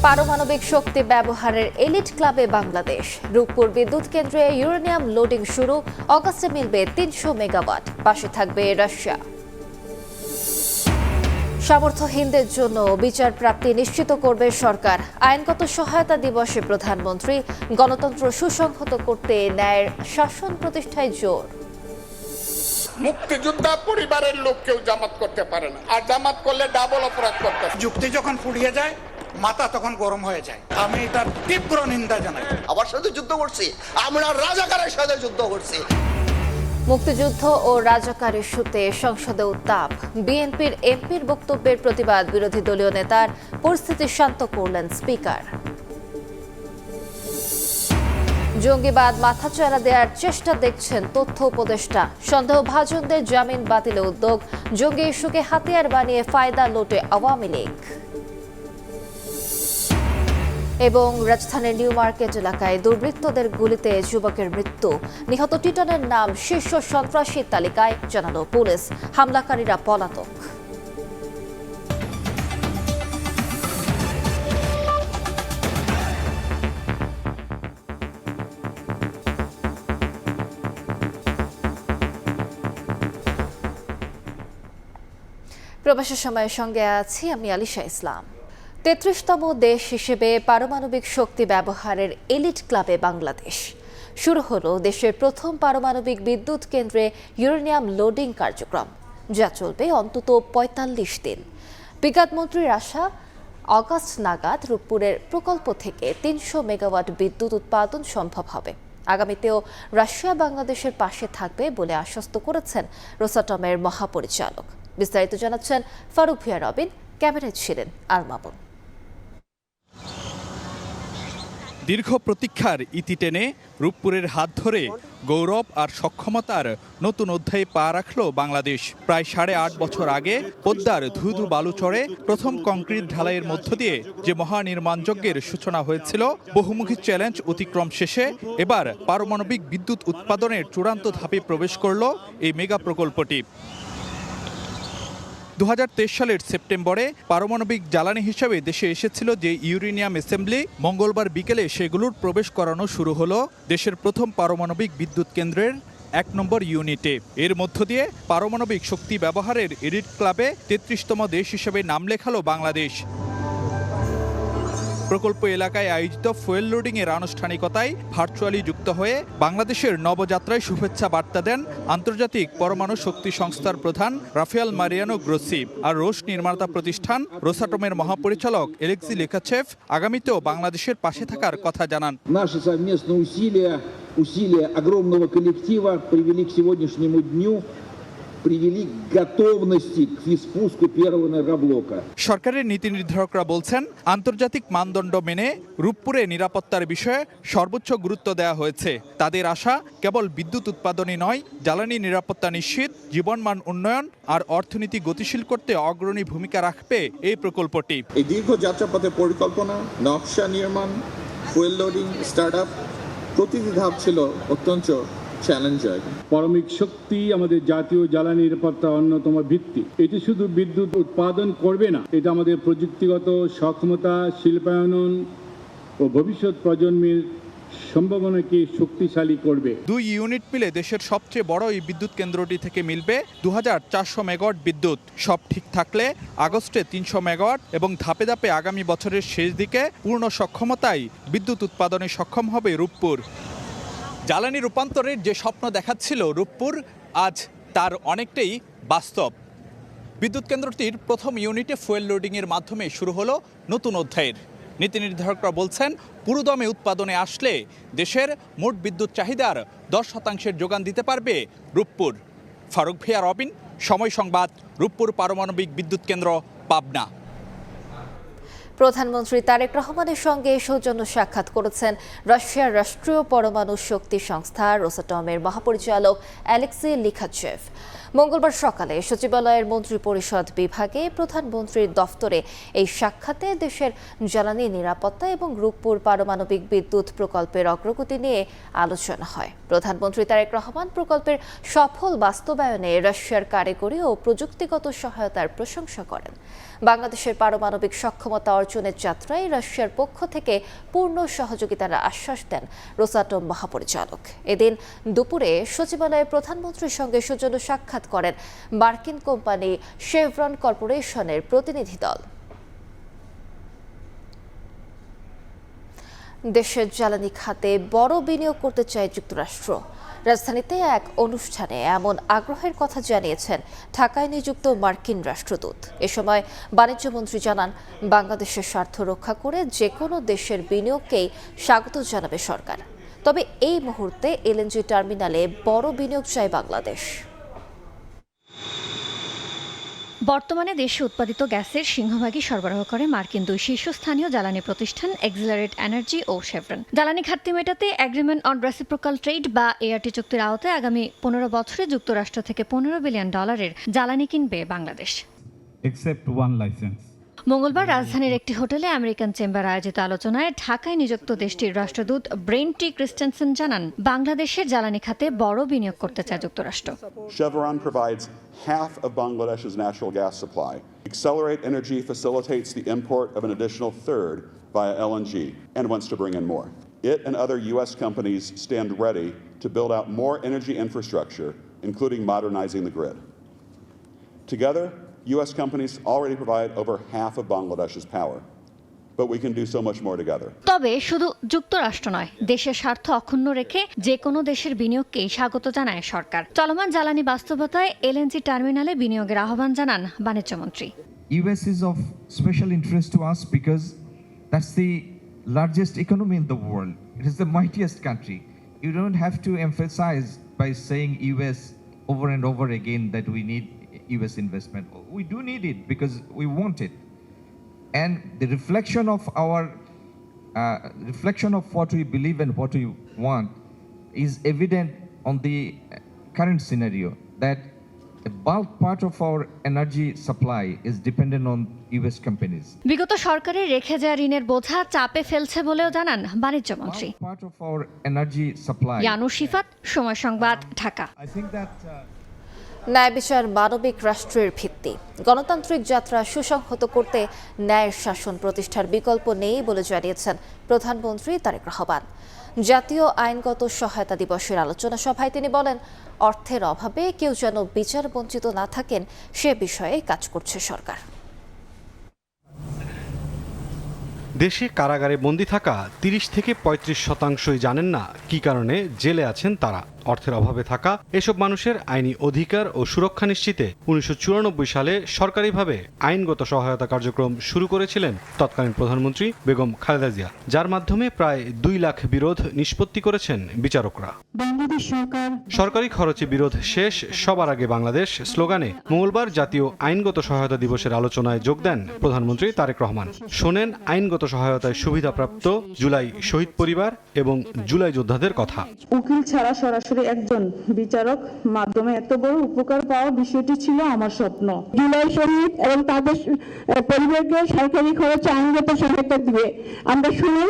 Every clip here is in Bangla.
পারমাণবিক শক্তি ব্যবহারের এলিট ক্লাবে বাংলাদেশ। রূপপুর বিদ্যুৎ কেন্দ্রে ইউরেনিয়াম লোডিং শুরু, অগাস্টে মিলবে ৩০০ মেগাওয়াট। পাশে থাকবে রাশিয়া। সামর্থ্যহীনদের জন্য বিচার প্রাপ্তি নিশ্চিত করবে সরকার। আইনগত সহায়তা দিবসে প্রধানমন্ত্রী গণতন্ত্র সুসংহত করতে ন্যায়ের শাসন প্রতিষ্ঠায় জোর। মুক্তিযোদ্ধা পরিবারের লোক কেউ জামাত করতে পারে না, আর জামাত করলে ডাবল অপরাধ করতে। যুক্তি যখন ফুরিয়ে যায়, মাথা তখন গরম হয়ে যায়। আমি এটার তীব্র নিন্দা জানাই। আমার সাথে যুদ্ধ করছি, আমরা রাজাকারের সাথে যুদ্ধ করছি। মুক্তিযুদ্ধ ও রাজাকার ইস্যুতে সংসদে উত্তাপ। বিএনপির এমপির বক্তব্যের প্রতিবাদ বিরোধী দলীয় নেতার, পরিস্থিতি শান্ত করলেন স্পিকার। জঙ্গিবাদ মাথাচাড়া দেওয়ার চেষ্টা দেখছেন তথ্য উপদেষ্টা। সন্দেহভাজনদের জামিন বাতিলে উদ্যোগ। জঙ্গি ইস্যুকে হাতিয়ার বানিয়ে ফায়দা লোটে আওয়ামী লীগ। এবং রাজধানীর নিউ মার্কেট এলাকায় দুর্বৃত্তদের গুলিতে যুবকের মৃত্যু। নিহত টিটনের নাম শীর্ষ সন্ত্রাসীর তালিকায়, জানালো পুলিশ। হামলাকারীরা পলাতক। প্রবাসী সময়ের সঙ্গে আছি আমি আলিশা ইসলাম। ৩৩তম দেশ হিসেবে পারমাণবিক শক্তি ব্যবহারের এলিট ক্লাবে বাংলাদেশ। শুরু হলো দেশের প্রথম পারমাণবিক বিদ্যুৎ কেন্দ্রে ইউরেনিয়াম লোডিং কার্যক্রম, যা চলবে অন্তত ৪৫ দিন। বিদ্যুৎমন্ত্রীর আশা, অগাস্ট নাগাদ রূপপুরের প্রকল্প থেকে ৩০০ মেগাওয়াট বিদ্যুৎ উৎপাদন সম্ভব হবে। আগামীতেও রাশিয়া বাংলাদেশের পাশে থাকবে বলে আশ্বস্ত করেছেন রোসাটমের মহাপরিচালক। বিস্তারিত জানাচ্ছেন ফারুক ভিয়া রবিন, ক্যামেরায় ছিলেন আল মামুন। দীর্ঘ প্রতীক্ষার ইতি টেনে রূপপুরের হাত ধরে গৌরব আর সক্ষমতার নতুন অধ্যায়ে পা রাখল বাংলাদেশ। প্রায় ৮.৫ বছর আগে পদ্মার ধুধু বালুচরে প্রথম কংক্রিট ঢালাইয়ের মধ্য দিয়ে যে মহানির্মাণযজ্ঞের সূচনা হয়েছিল, বহুমুখী চ্যালেঞ্জ অতিক্রম শেষে এবার পারমাণবিক বিদ্যুৎ উৎপাদনের চূড়ান্ত ধাপে প্রবেশ করল এই মেগা প্রকল্পটি। ২০২৩ সালের সেপ্টেম্বরে পারমাণবিক জ্বালানি হিসেবে দেশে এসেছিল যে ইউরেনিয়াম অ্যাসেম্বলি, মঙ্গলবার বিকেলে সেগুলোর প্রবেশ করানো শুরু হলো দেশের প্রথম পারমাণবিক বিদ্যুৎ কেন্দ্রের ১ নম্বর ইউনিটে। এর মধ্য দিয়ে পারমাণবিক শক্তি ব্যবহারের এলিট ক্লাবে ৩৩তম দেশ হিসেবে নাম লেখালো বাংলাদেশ। প্রকল্প এলাকায় আয়োজিত ফুয়েল লোডিংয়ের আনুষ্ঠানিকতায় ভার্চুয়ালি যুক্ত হয়ে বাংলাদেশের নবযাত্রায় শুভেচ্ছা বার্তা দেন আন্তর্জাতিক পরমাণু শক্তি সংস্থার প্রধান রাফায়েল মারিয়ানো গ্রোসি। আর রুশ নির্মাতা প্রতিষ্ঠান রোসাটমের মহাপরিচালক এলেক্সি লিখাচেভ আগামীতেও বাংলাদেশের পাশে থাকার কথা জানান। Усилия огромного коллектива привели к сегодняшнему дню, привели к готовности к спуску первого энергоблока. সরকারের নীতি নির্ধারকরা বলছেন, আন্তর্জাতিক মানদণ্ড মেনে রূপপুরে নিরাপত্তার বিষয়ে সর্বোচ্চ গুরুত্ব দেওয়া হয়েছে। তাদের আশা, কেবল বিদ্যুৎ উৎপাদনই নয়, জ্বালানি নিরাপত্তা নিশ্চিত, জীবনমান উন্নয়ন আর অর্থনীতি গতিশীল করতে অগ্রণী ভূমিকা রাখবে এই প্রকল্পটি। এই দীর্ঘ যাত্রাপথের পরিকল্পনা, নকশা নির্মাণ, ফুয়েল লোডিং, স্টার্টআপ, প্রতিটি ধাপ ছিল অত্যন্ত চ্যালেঞ্জিং। পারমাণবিক শক্তি আমাদের জাতীয় জ্বালানি নিরাপত্তার অন্যতম ভিত্তি। এটি শুধু বিদ্যুৎ উৎপাদন করবে না, এটা আমাদের প্রযুক্তিগত সক্ষমতা, শিল্পায়ন ও ভবিষ্যৎ প্রজন্মের সম্ভাবনাকে শক্তিশালী করবে। ২ ইউনিট মিলে দেশের সবচেয়ে বড় এই বিদ্যুৎ কেন্দ্রটি থেকে মিলবে ২৪০০ মেগাওয়াট বিদ্যুৎ। সব ঠিক থাকলে আগস্টে ৩০০ মেগাওয়াট এবং ধাপে ধাপে আগামী বছরের শেষ দিকে পূর্ণ সক্ষমতায় বিদ্যুৎ উৎপাদনে সক্ষম হবে রূপপুর। জ্বালানি রূপান্তরের যে স্বপ্ন দেখাচ্ছিল রূপপুর, আজ তার অনেকটাই বাস্তব। বিদ্যুৎ কেন্দ্রটির প্রথম ইউনিটে ফুয়েল লোডিংয়ের মাধ্যমে শুরু হলো নতুন অধ্যায়ের। নীতি নির্ধারকরা বলছেন, পুরোদমে উৎপাদনে আসলে দেশের মোট বিদ্যুৎ চাহিদার ১০% যোগান দিতে পারবে রূপপুর। ফারুক ভিয়া রবিন, সময় সংবাদ, রূপপুর পারমাণবিক বিদ্যুৎ কেন্দ্র, পাবনা। প্রধানমন্ত্রী তারেক রহমানের সঙ্গে সৌজন্য সাক্ষাৎ করেছেন রাশিয়ার রাষ্ট্রীয় পরমাণু শক্তি সংস্থা রোসাটমের মহাপরিচালক অ্যালেক্সি লিখাচেভ। মঙ্গলবার সকালে সচিবালয়ের মন্ত্রিপরিষদ বিভাগে প্রধানমন্ত্রীর দফতরে এই সাক্ষাতে দেশের জ্বালানি নিরাপত্তা এবং রূপপুর পারমাণবিক বিদ্যুৎ প্রকল্পের অগ্রগতি নিয়ে আলোচনা হয়। প্রধানমন্ত্রী তারেক রহমান প্রকল্পের সফল বাস্তবায়নে রাশিয়ার কারিগরি ও প্রযুক্তিগত সহায়তার প্রশংসা করেন। বাংলাদেশের পারমাণবিক সক্ষমতা অর্জনের যাত্রায় রাশিয়ার পক্ষ থেকে পূর্ণ সহযোগিতার আশ্বাস দেন রোসাটম মহাপরিচালক। এদিন দুপুরে সচিবালয়ে প্রধানমন্ত্রীর সঙ্গে সৌজন্য সাক্ষাৎ করেন মার্কিন কোম্পানি শেভরন কর্পোরেশনের প্রতিনিধি দল। দেশের জ্বালানি খাতে বড় বিনিয়োগ করতে চায় যুক্তরাষ্ট্র। রাজধানীতে এক অনুষ্ঠানে এমন আগ্রহের কথা জানিয়েছেন ঢাকায় নিযুক্ত মার্কিন রাষ্ট্রদূত। এ সময় বাণিজ্যমন্ত্রী জানান, বাংলাদেশের স্বার্থ রক্ষা করে যে কোনো দেশের বিনিয়োগকেই স্বাগত জানাবে সরকার। তবে এই মুহূর্তে এলএনজি টার্মিনালে বড় বিনিয়োগ চায় বাংলাদেশ। বর্তমানে দেশে উৎপাদিত গ্যাসের সিংহভাগই সরবরাহ করে মার্কিন দুই শীর্ষস্থানীয় জ্বালানি প্রতিষ্ঠান এক্সিলারেট এনার্জি ও শেভরন। জ্বালানি ঘাটতি মেটাতে এগ্রিমেন্ট অন রেসিপ্রোকাল ট্রেড বা এআরটি চুক্তির আওতায় আগামী 15 বছরে যুক্তরাষ্ট্র থেকে $15 বিলিয়ন জ্বালানি কিনবে বাংলাদেশ। মঙ্গলবার রাজধানীর একটি হোটেলে আমেরিকান চেম্বার আয়োজিত আলোচনায় ঢাকায় নিযুক্ত দেশটির রাষ্ট্রদূত ব্রেন টি ক্রিস্টেনসেন জানান, বাংলাদেশের জ্বালানি খাতে বড় বিনিয়োগ করতে চায় যুক্তরাষ্ট্র। Chevron provides half of Bangladesh's natural gas supply. Accelerate Energy facilitates the import of an additional third via LNG and wants to bring in more. It and other U.S. companies stand ready to build out more energy infrastructure, including modernizing the grid. Together, U.S. companies already provide over half of Bangladesh's power, but we can do so much more together. তবে শুধু যুক্তরাষ্ট্র নয়, দেশের স্বার্থ অক্ষুণ্ণ রেখে যে কোনো দেশের বিনিয়োগকেই স্বাগত জানায় সরকার। চলমান জ্বালানি বাস্তবতায় এলএনজি টার্মিনালে বিনিয়োগের আহ্বান জানান বাণিজ্যমন্ত্রী। US is of special interest to us because that's the largest economy in the world. It is the mightiest country. You don't have to emphasize by saying US over and over again that we need US investment. We do need it because we want it. And the reflection of what we believe and what we want is evident on the current scenario that a bulk part of our energy supply is dependent on US companies. বিগত সরকারের রেখে যাওয়া ঋণের বোঝা চাপে ফেলছে বলেও জানান বাণিজ্যমন্ত্রী। Part of our energy supply. Yanur Shifat, সময় সংবাদ, ঢাকা। I think that ন্যায় বিচার মানবিক রাষ্ট্রের ভিত্তি। গণতান্ত্রিক যাত্রা সুসংহত করতে ন্যায়ের শাসন প্রতিষ্ঠার বিকল্প নেই বলে জানিয়েছেন প্রধানমন্ত্রী তারেক রহমান। জাতীয় আইনগত সহায়তা দিবসের আলোচনা সভায় তিনি বলেন, অর্থের অভাবে কেউ যেন বিচার বঞ্চিত না থাকেন সে বিষয়ে কাজ করছে সরকার। দেশে কারাগারে বন্দী থাকা 30 থেকে 35% জানেন না কী কারণে জেলে আছেন তারা। অর্থের অভাবে থাকা এসব মানুষের আইনি অধিকার ও সুরক্ষা নিশ্চিতে 1994 সালে সরকারিভাবে আইনগত সহায়তা কার্যক্রম শুরু করেছিলেন তৎকালীন প্রধানমন্ত্রী বেগম খালেদা জিয়া, যার মাধ্যমে প্রায় 2 লাখ বিরোধ নিষ্পত্তি করেছেন বিচারকরা। সরকারি খরচে বিরোধ শেষ, সবার আগে বাংলাদেশ স্লোগানে মঙ্গলবার জাতীয় আইনগত সহায়তা দিবসের আলোচনায় যোগ দেন প্রধানমন্ত্রী তারেক রহমান। শোনেন আইনগত সহায়তায় সুবিধাপ্রাপ্ত জুলাই শহীদ পরিবার এবং জুলাই যোদ্ধাদের কথা। উকিল ছাড়া সরাসরি একজন বিচারক মাধ্যমে এত বড় উপকার পাওয়া বিষয়টি ছিল আমার স্বপ্ন। জুলাই শহীদ এবং তাদের পরিবারকে সরকারি খরচে আইনগত সহায়তা দিবে আমরা শুনে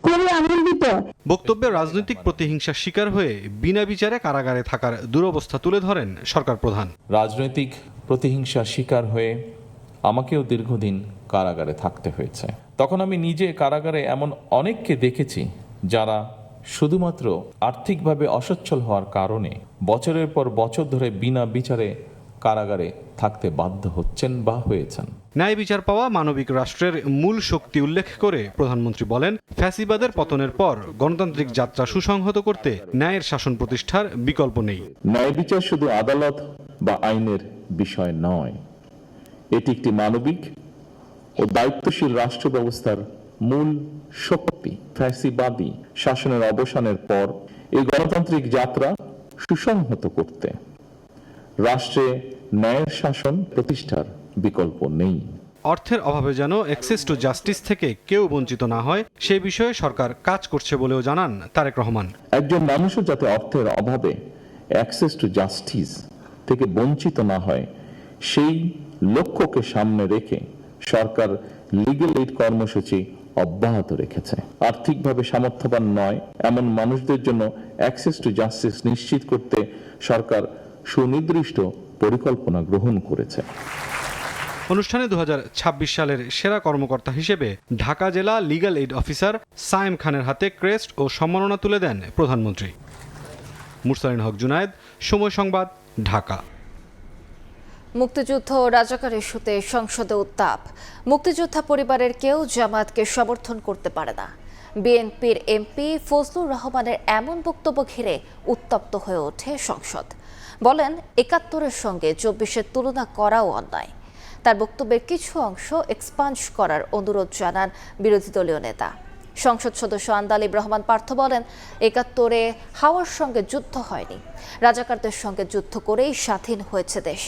খুবই আনন্দিত। বক্তব্যে রাজনৈতিক প্রতিহিংসার শিকার হয়ে বিনা বিচারে কারাগারে থাকার দুরবস্থা তুলে ধরেন সরকার প্রধান। রাজনৈতিক প্রতিহিংসার শিকার হয়ে আমাকেও দীর্ঘদিন কারাগারে থাকতে হয়েছে। তখন আমি নিজে কারাগারে এমন অনেককে দেখেছি যারা শুধুমাত্র আর্থিকভাবে অসচ্ছল হওয়ার কারণে বছরের পর বছর ধরে বিনা বিচারে কারাগারে থাকতে বাধ্য হচ্ছেন বা হয়েছেন। ন্যায় বিচার পাওয়া মানবিক রাষ্ট্রের মূল শক্তি উল্লেখ করে প্রধানমন্ত্রী বলেন, ফ্যাসিবাদের পতনের পর গণতান্ত্রিক যাত্রা সুসংহত করতে ন্যায়ের শাসন প্রতিষ্ঠার বিকল্প নেই। ন্যায় বিচার শুধু আদালত বা আইনের বিষয় নয়, এটি একটি মানবিক ও দায়িত্বশীল রাষ্ট্র ব্যবস্থার মূল শক্তি। ফ্যাসিবাদী শাসনের অবসানের পর এই গণতান্ত্রিক যাত্রা সুসংহত করতে রাষ্ট্রে ন্যায়ের শাসন প্রতিষ্ঠার বিকল্প নেই। অর্থের অভাবে যেন অ্যাক্সেস টু জাস্টিস থেকে কেউ বঞ্চিত না হয় সে বিষয়ে সরকার কাজ করছে বলেও জানান তারেক রহমান। একজন মানুষও যাতে অর্থের অভাবে অ্যাক্সেস টু জাস্টিস থেকে বঞ্চিত না হয় সেই লক্ষ্যকে সামনে রেখে সরকার লিগ্যাল এইড কর্মসূচি অব্যাহত রেখেছে। আর্থিকভাবে সামর্থ্যবান নয় এমন মানুষদের জন্য অ্যাক্সেস টু জাস্টিস নিশ্চিত করতে সরকার সুনির্দিষ্ট পরিকল্পনা গ্রহণ করেছে। অনুষ্ঠানে 2026 সালের সেরা কর্মকর্তা হিসেবে ঢাকা জেলা লিগ্যাল এইড অফিসার সায়েম খানের হাতে ক্রেস্ট ও সম্মাননা তুলে দেন প্রধানমন্ত্রী। মুরসালিন হক জুনায়েদ, সময় সংবাদ, ঢাকা। মুক্তিযুদ্ধ ও রাজাকার ইস্যুতে সংসদে উত্তাপ। মুক্তিযোদ্ধা পরিবারের কেউ জামায়াতকে সমর্থন করতে পারে না। বিএনপির এমপি ফজলুর রহমানের এমন বক্তব্য ঘিরে উত্তপ্ত হয়ে ওঠে সংসদ। বলেন ৭১-এর সঙ্গে ২৪-এর তুলনা করাও অন্যায়। তার বক্তব্যের কিছু অংশ এক্সপাঞ্জ করার অনুরোধ জানান বিরোধী দলীয় নেতা। সংসদ সদস্য আন্দালিব রহমান পার্থ বলেন ৭১-এ হাওয়ার সঙ্গে যুদ্ধ হয়নি, রাজাকারদের সঙ্গে যুদ্ধ করেই স্বাধীন হয়েছে দেশ।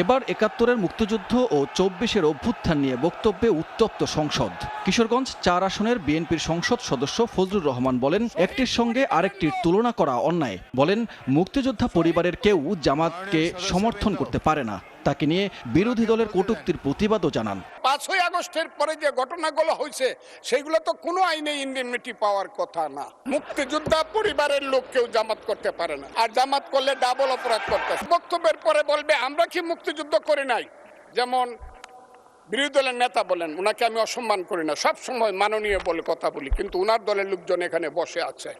এবার ৭১-এর মুক্তিযুদ্ধ ও ২৪-এর অভ্যুত্থান নিয়ে বক্তব্যে উত্তপ্ত সংসদ। কিশোরগঞ্জ ৪ আসনের বিএনপির সংসদ সদস্য ফজলুর রহমান বলেন, একটির সঙ্গে আরেকটির তুলনা করা অন্যায়। বলেন, মুক্তিযোদ্ধা পরিবারের কেউ জামাতকে সমর্থন করতে পারে না। তাকে নিয়ে বিরোধী দলের কটূক্তির প্রতিবাদও জানান। ৫ই আগস্টের পরে যে ঘটনাগুলো হয়েছে সেগুলো তো কোনো আইনে ইন্ডেমনিটি পাওয়ার কথা না। মুক্তিযোদ্ধা পরিবারের লোক কেউ জামাত করতে পারে না, আর জামাত করলে ডাবল অপরাধ করতে। বক্তব্যের পরে বলবে আমরা কি মুক্তিযুদ্ধ করি নাই। যেমন বিরোধী দলের নেতা বলেন, ওনাকে আমি অসম্মান করি না, সব সময় মাননীয় বলে কথা বলি, কিন্তু ওনার দলের লোকজন এখানে বসে আছে,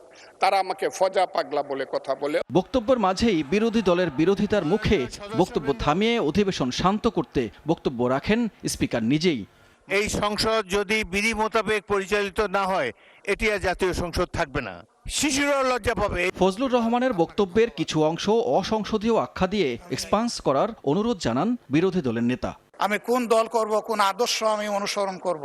তারা আমাকে ফজা পাগলা বলে কথা বলে। বক্তব্যের মাঝেই বিরোধী দলের বিরোধিতার মুখে বক্তব্য থামিয়ে অধিবেশন শান্ত করতে বক্তব্য রাখেন স্পিকার নিজেই। এই সংসদ যদি বিধি মোতাবেক পরিচালিত না হয়, এটি আর জাতীয় সংসদ থাকবে না, শিশুরাও লজ্জা পাবে। ফজলুর রহমানের বক্তব্যের কিছু অংশ অসংসদীয় আখ্যা দিয়ে এক্সপান্স করার অনুরোধ জানান বিরোধী দলের নেতা। আমি কোন দল করব, কোন আদর্শ আমি অনুসরণ করব,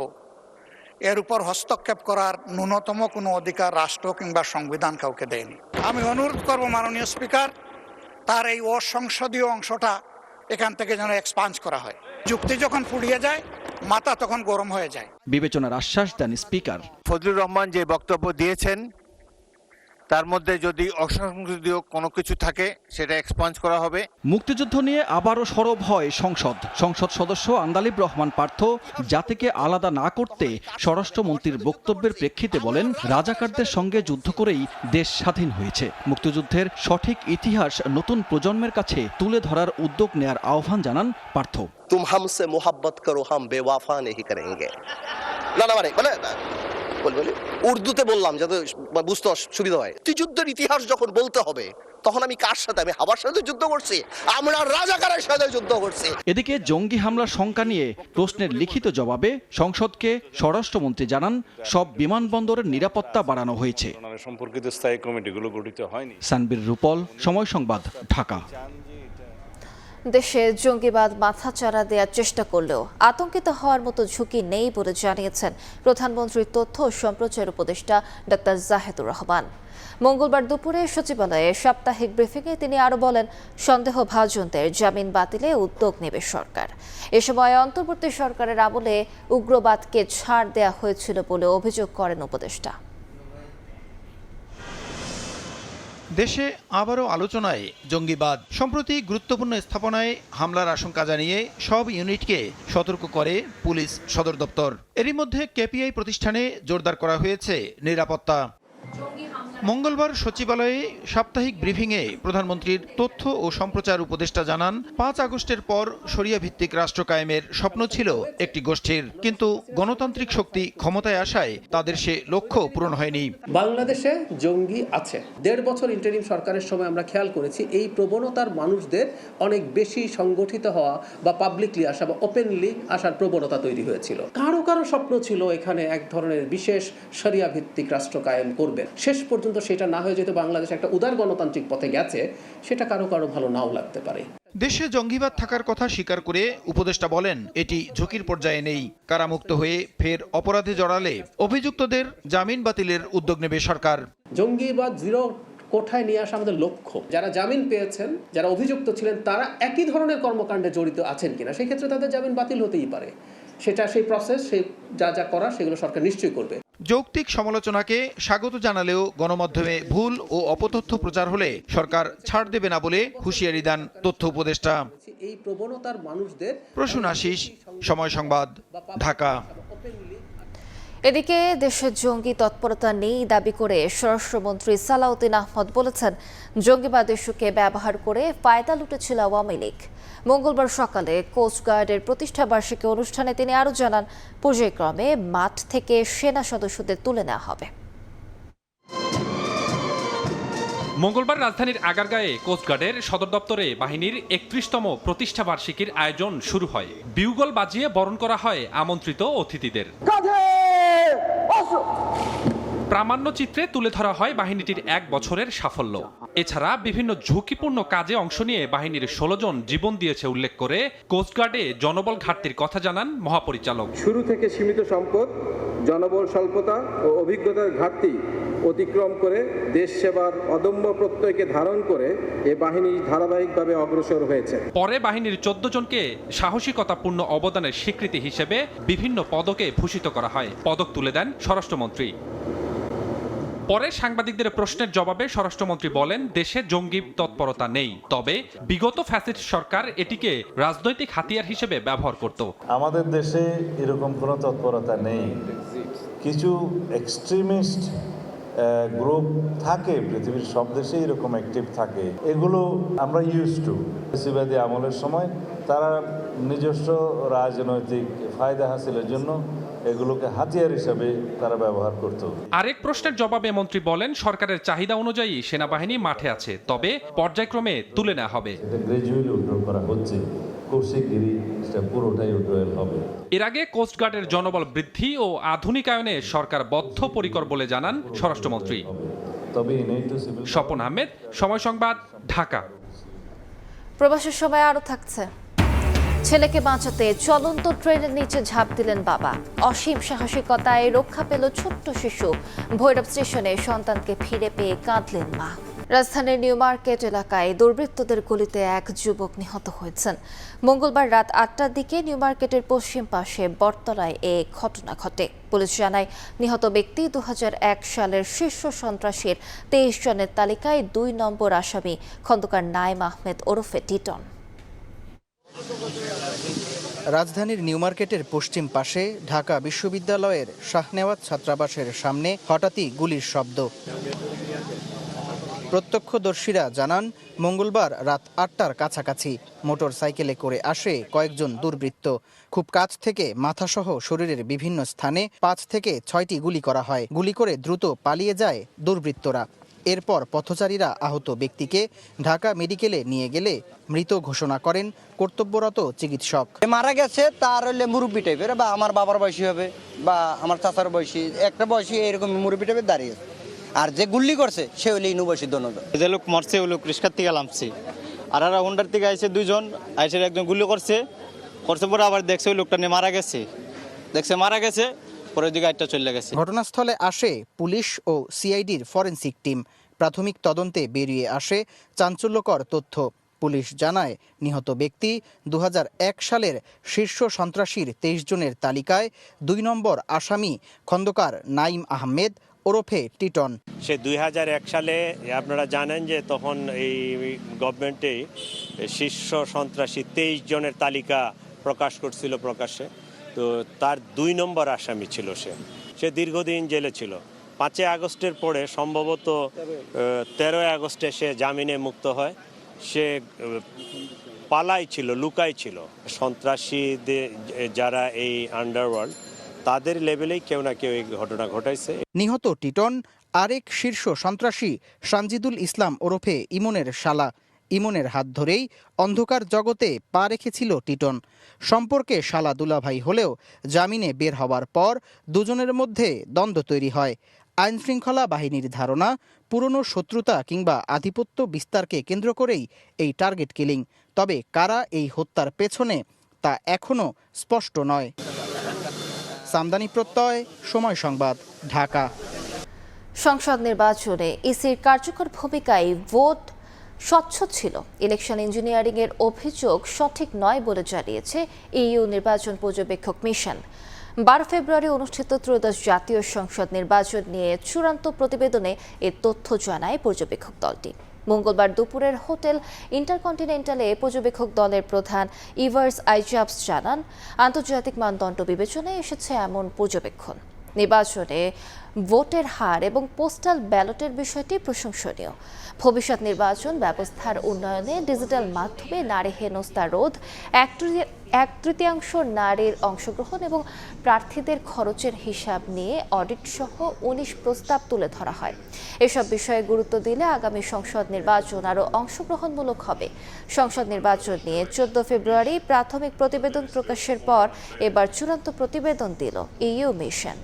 এর উপর হস্তক্ষেপ করার ন্যূনতম কোনো অধিকার রাষ্ট্র কিংবা সংবিধান কাউকে দেয়নি। আমি অনুরোধ করব মাননীয় স্পিকার, তার এই অসংসদীয় অংশটা এখান থেকে যেন এক্সপান্স করা হয়। যুক্তি যখন ফুরিয়ে যায়, মাথা তখন গরম হয়ে যায়। বিবেচনার আশ্বাস দেন স্পিকার। ফজলুর রহমান যে বক্তব্য দিয়েছেন তার মধ্যে যদি অসংসদীয় কোনো কিছু থাকে সেটা এক্সপান্স করা হবে। মুক্তিযুদ্ধ নিয়ে আবারও সরব হয় সংসদ সদস্য আন্দালিব রহমান পার্থ জাতিকে আলাদা না করতে স্বরাষ্ট্রমন্ত্রীর বক্তব্যের প্রেক্ষিতে বলেন, রাজাকারদের সঙ্গে যুদ্ধ করেই দেশ স্বাধীন হয়েছে। মুক্তিযুদ্ধের সঠিক ইতিহাস নতুন প্রজন্মের কাছে তুলে ধরার উদ্যোগ নেয়ার আহ্বান জানান পার্থ। তুম হামসে মোহাব্বত করো, হাম বেওয়াফা নেহি করেঙ্গে। না মানে উর্দুতে বললাম যাতে বুঝতে সুবিধা হয়। যুদ্ধের ইতিহাস যখন বলতে হবে তখন আমি কার সাথে, আমি হাওয়ার সাথে যুদ্ধ করছি, আমরা রাজাকারের সাথে যুদ্ধ করছি। এদিকে জঙ্গি হামলার শঙ্কা নিয়ে প্রশ্নের লিখিত জবাবে সংসদকে স্বরাষ্ট্রমন্ত্রী জানান, সব বিমানবন্দরের নিরাপত্তা বাড়ানো হয়েছে। সম্পর্কিত স্থায়ী কমিটিগুলো গঠিত হয়নি। সানবীর রূপল, সময় সংবাদ, ঢাকা। দেশে জঙ্গিবাদ মাথাচাড়া দেওয়ার চেষ্টা করলেও আতঙ্কিত হওয়ার মতো ঝুঁকি নেই বলে জানিয়েছেন প্রধানমন্ত্রীর তথ্য ও সম্প্রচার উপদেষ্টা ডক্টর জাহেদুর রহমান। মঙ্গলবার দুপুরে সচিবালয়ে সাপ্তাহিক ব্রিফিংয়ে তিনি আরও বলেন, সন্দেহভাজনদের জামিন বাতিলে উদ্যোগ নেবে সরকার। এ সময় অন্তর্বর্তী সরকারের আমলে উগ্রবাদকে ছাড় দেওয়া হয়েছিল বলে অভিযোগ করেন উপদেষ্টা। দেশে আবারও আলোচনায় জঙ্গিবাদ। সম্প্রতি গুরুত্বপূর্ণ স্থাপনায় হামলার আশঙ্কা জানিয়ে সব ইউনিটকে সতর্ক করে পুলিশ সদর দপ্তর। এরই মধ্যে কেপিআই প্রতিষ্ঠানে জোরদার করা হয়েছে নিরাপত্তা। মঙ্গলবার সচিবালয়ে সাপ্তাহিক ব্রিফিংয়ে প্রধানমন্ত্রীর তথ্য ও সম্প্রচার উপদেষ্টা জানান, ৫ আগস্টের পর শরিয়া ভিত্তিক রাষ্ট্র কায়েমের স্বপ্ন ছিল একটি গোষ্ঠীর, কিন্তু গণতান্ত্রিক শক্তি ক্ষমতায় আসায় তাদের সে লক্ষ্য পূরণ হয়নি। বাংলাদেশে জঙ্গি আছে। ১.৫ বছর ইন্টারিম সরকারের সময় আমরা খেয়াল করেছি এই প্রবণতার মানুষদের অনেক বেশি সংগঠিত হওয়া বা পাবলিকলি আসা বা ওপেনলি আসার প্রবণতা তৈরি হয়েছিল। কারো কারো স্বপ্ন ছিল এখানে এক ধরনের বিশেষ শরিয়া ভিত্তিক রাষ্ট্র কায়েম করবে। শেষ পর্যন্ত সেটা না হয়ে যেতে বাংলাদেশ একটা উদার গণতান্ত্রিক পথে গেছে, সেটা কারো কারো ভালো নাও লাগতে পারে। দেশে জঙ্গিবাদ থাকার কথা স্বীকার করে উপদেষ্টা বলেন, এটি ঝুঁকির পর্যায়ে নেই। কারামুক্ত হয়ে ফের অপরাধে জড়ালে অভিযুক্তদের জামিন বাতিলের উদ্যোগ নেবে সরকার। জঙ্গিবাদ জিরো কোঠায় নিয়ে আসা আমাদের লক্ষ্য। যারা জামিন পেয়েছেন, যারা অভিযুক্ত ছিলেন, তারা একই ধরনের কর্মকাণ্ডে জড়িত আছেন কিনা, সেই ক্ষেত্রে তাদের জামিন বাতিল হতেই পারে। সেটা সেই প্রসেস, সেই যা করা সেগুলো সরকার নিশ্চয়ই করবে। যৌক্তিক সমালোচনাকে স্বাগত জানালেও গণমাধ্যমে ভুল ও অপতথ্য প্রচার হলে সরকার ছাড় দেবে না বলে হুঁশিয়ারি দেন তথ্য উপদেষ্টা। এই প্রবণতার মানুষদের। প্রসূন আশিস, সময় সংবাদ, ঢাকা। এদিকে দেশে জঙ্গি তৎপরতা নেই দাবি করে স্বরাষ্ট্রমন্ত্রী সালাউদ্দিন আহমদ বলেছেন, জঙ্গিবাদ ইস্যুকে ব্যবহার করে ফায়দা লুটেছিল আওয়ামী লীগ। মঙ্গলবার সকালে কোস্টগার্ডের প্রতিষ্ঠা বার্ষিকী অনুষ্ঠানে তিনি আরও জানান, পর্যায়ক্রমে মাঠ থেকে সেনা সদস্যদের তুলে নেওয়া হবে। মঙ্গলবার রাজধানীর আগারগাঁয়ে কোস্টগার্ডের সদর দপ্তরে বাহিনীর ৩১তম প্রতিষ্ঠা বার্ষিকীর আয়োজন শুরু হয়। বিউগল বাজিয়ে বরণ করা হয় আমন্ত্রিত অতিথিদের। প্রামাণ্যচিত্রে তুলে ধরা হয় বাহিনীটির ১ বছরের সাফল্য। এছাড়া বিভিন্ন ঝুঁকিপূর্ণ কাজে অংশ নিয়ে বাহিনীর ১৬ জন জীবন দিয়েছে উল্লেখ করে কোস্টগার্ডে জনবল ঘাটতির কথা জানান মহাপরিচালক। শুরু থেকে সীমিত সম্পদ, জনবল স্বল্পতা ও অভিজ্ঞতার ঘাটতি অতিক্রম করে দেশ সেবার অদম্য প্রত্যয়কে ধারণ করে এ বাহিনী ধারাবাহিকভাবে অগ্রসর হয়েছে। পরে বাহিনীর ১৪ জনকে সাহসিকতাপূর্ণ অবদানের স্বীকৃতি হিসেবে বিভিন্ন পদকে ভূষিত করা হয়। পদক তুলে দেন স্বরাষ্ট্রমন্ত্রী। পরে সাংবাদিকদের প্রশ্নের জবাবে স্বরাষ্ট্রমন্ত্রী বলেন, দেশে জঙ্গি তৎপরতা নেই, তবে বিগত ফ্যাসিস্ট সরকার এটিকে রাজনৈতিক হাতিয়ার হিসেবে ব্যবহার করত। আমাদের দেশে এরকম কোনো তৎপরতা নেই। কিছু এক্সট্রিমিস্ট গ্রুপ থাকে, পৃথিবীর সব দেশে এরকম অ্যাক্টিভ থাকে। এগুলো আমরা ইউজ টু। ফ্যাসিবাদী আমলের সময় তারা নিজস্ব রাজনৈতিক ফায়দা হাসিলের জন্য এগুলোকে হাতিয়ার হিসেবে তারা ব্যবহার করত। আরেক প্রশ্নের জবাবে মন্ত্রী বলেন, সরকারের চাহিদা অনুযায়ী সেনাবাহিনী মাঠে আছে, তবে পর্যায়ক্রমে তুলে নেওয়া হবে। গ্রাজুয়ালি উইথড্র করা হচ্ছে, পুরোটাই উইথড্রয়াল হবে। এর আগে কোস্টগার্ডের জনবল বৃদ্ধি ও আধুনিকায়নে সরকার বদ্ধপরিকর বলে জানান স্বরাষ্ট্রমন্ত্রী। স্বপন আহমেদ, সময় সংবাদ, ঢাকা। প্রবাসের সময় আরও থাকছে। ছেলেকে বাঁচাতে চলন্ত ট্রেনের নিচে ঝাঁপ দিলেন বাবা। অসীম সাহসিকতায় রক্ষা পেল ছোট্ট শিশু। ভৈরব স্টেশনে সন্তানকে ফিরে পেয়ে কাঁদলেন মা। রাজধানীর নিউ মার্কেট এলাকায় দুর্বৃত্তদের গুলিতে এক যুবক নিহত হয়েছেন। মঙ্গলবার রাত ৮টার দিকে নিউ মার্কেটের পশ্চিম পাশে বটতলায় এ ঘটনা ঘটে। পুলিশ জানায়, নিহত ব্যক্তি ২০০১ সালের শীর্ষ সন্ত্রাসীর ২৩ জনের তালিকায় ২ নম্বর আসামি খন্দকার নাইম আহমেদ ওরফে টিটন। রাজধানীর নিউ মার্কেটের পশ্চিম পাশে ঢাকা বিশ্ববিদ্যালয়ের শাহনেওয়াজ ছাত্রাবাসের সামনে হঠাৎই গুলির শব্দ। প্রত্যক্ষদর্শীরা জানান, মঙ্গলবার রাত ৮টার কাছাকাছি মোটর সাইকেলে করে আসে কয়েকজন দুর্বৃত্ত। খুব কাছ থেকে মাথাসহ শরীরের বিভিন্ন স্থানে ৫ থেকে ৬টি গুলি করা হয়। গুলি করে দ্রুত পালিয়ে যায় দুর্বৃত্তরা। এরপর পথচারীরা আহত ব্যক্তিকে ঢাকা মেডিকেলে নিয়ে গেলে মৃত ঘোষণা করেন কর্তব্যরত চিকিৎসক। মারা গেছে তার হলে মুরব্বী টাইপের, বা আমার বাবার বয়সী হবে বা আমার চাচার বয়সী, একটা বয়সী এরকম মুরব্বী টাইপের দাঁড়িয়ে। আর যে গুল্লি করছে সে হলে ইনুবয়সী দনজন। যে লোক মরছে ওই লোক রিস্কার থেকে নামছে, আর হুন্ডার থেকে আইসে ২ জন, আইসে একজন গুলি করছে পরে আবার দেখছে ওই লোকটা নিয়ে মারা গেছে, মারা গেছে পরে দিকে একটা চলে গেছে। ঘটনাস্থলে আসে পুলিশ ও সিআইডির ফরেনসিক টিম। প্রাথমিক তদন্তে বেরিয়ে আসে চাঞ্চল্যকর তথ্য। পুলিশ জানায়, নিহত ব্যক্তি ২০০১ সালের শীর্ষ সন্ত্রাসীর ২৩ জনের তালিকায় ২ নম্বর আসামি খন্দকার নাইম আহমেদ ওরফে টিটন। সে ২০০১ সালে আপনারা জানেন যে তখন এই গভর্নমেন্টে শীর্ষ সন্ত্রাসী ২৩ জনের তালিকা প্রকাশ করছিল প্রকাশ্যে। তো তার ২ নম্বর আসামি ছিল সে দীর্ঘদিন জেলে ছিল। ৫ আগস্টের পরে সম্ভবত ১৩ আগস্টে সে জামিনে মুক্ত হয়। সে পালাই ছিল, লুকাই ছিল। সন্ত্রাসীদের যারা এই আন্ডারওয়ার্ল্ড, তাদের লেভেলেই কেউ না কেউ এই ঘটনা ঘটাইছে। নিহত টিটন আরেক শীর্ষ সন্ত্রাসী সানজিদুল ইসলাম ওরফে ইমনের শালা। ইমনের হাত ধরেই অন্ধকার জগতে পা রেখেছিল টিটন। সম্পর্কে শালা দুলাভাই হলেও জামিনে বের হওয়ার পর দুজনের মধ্যে দ্বন্দ্ব তৈরি হয়। আইনশৃঙ্খলা বাহিনীর ধারণা, পুরনো শত্রুতা কিংবা আধিপত্য বিস্তারকে কেন্দ্র করেই এই টার্গেট কিলিং। তবে কারা এই হত্যার পেছনে তা এখনও স্পষ্ট নয়। সামদানি প্রত্যয়, সময় সংবাদ, ঢাকা। সংসদ নির্বাচনে ইসির কার্যকর ভূমিকায় ভোট স্বচ্ছ ছিল। ইলেকশন ইঞ্জিনিয়ারিং এর অভিযোগ সঠিক নয় বলে জানিয়েছে ইইউ নির্বাচন পর্যবেক্ষক মিশন। ১২ ফেব্রুয়ারি অনুষ্ঠিত ত্রয়োদশ জাতীয় সংসদ নির্বাচন নিয়ে চূড়ান্ত প্রতিবেদনে এ তথ্য জানায় পর্যবেক্ষক দলটি। মঙ্গলবার দুপুরের হোটেল ইন্টারকন্টিনেন্টালে পর্যবেক্ষক দলের প্রধান ইভার্স আইজাবস জানান, আন্তর্জাতিক মানদণ্ড বিবেচনায় এসেছে এমন পর্যবেক্ষণ। নির্বাচনে ভোটের হার এবং পোস্টাল ব্যালটের বিষয়টি প্রশংসনীয়। ভবিষ্যৎ নির্বাচন ব্যবস্থার উন্নয়নে ডিজিটাল মাধ্যমে নারী হেনস্থা রোধ, এক তৃতীয়াংশ নারীর অংশগ্রহণ এবং প্রার্থীদের খরচের হিসাব নিয়ে অডিট সহ 19 প্রস্তাব তুলে ধরা হয়। এসব বিষয়ে গুরুত্ব দিলে আগামী সংসদ নির্বাচন আরও অংশগ্রহণমূলক হবে। সংসদ নির্বাচন নিয়ে 14 ফেব্রুয়ারি প্রাথমিক প্রতিবেদন প্রকাশের পর এবার চূড়ান্ত প্রতিবেদন দিল EU mission.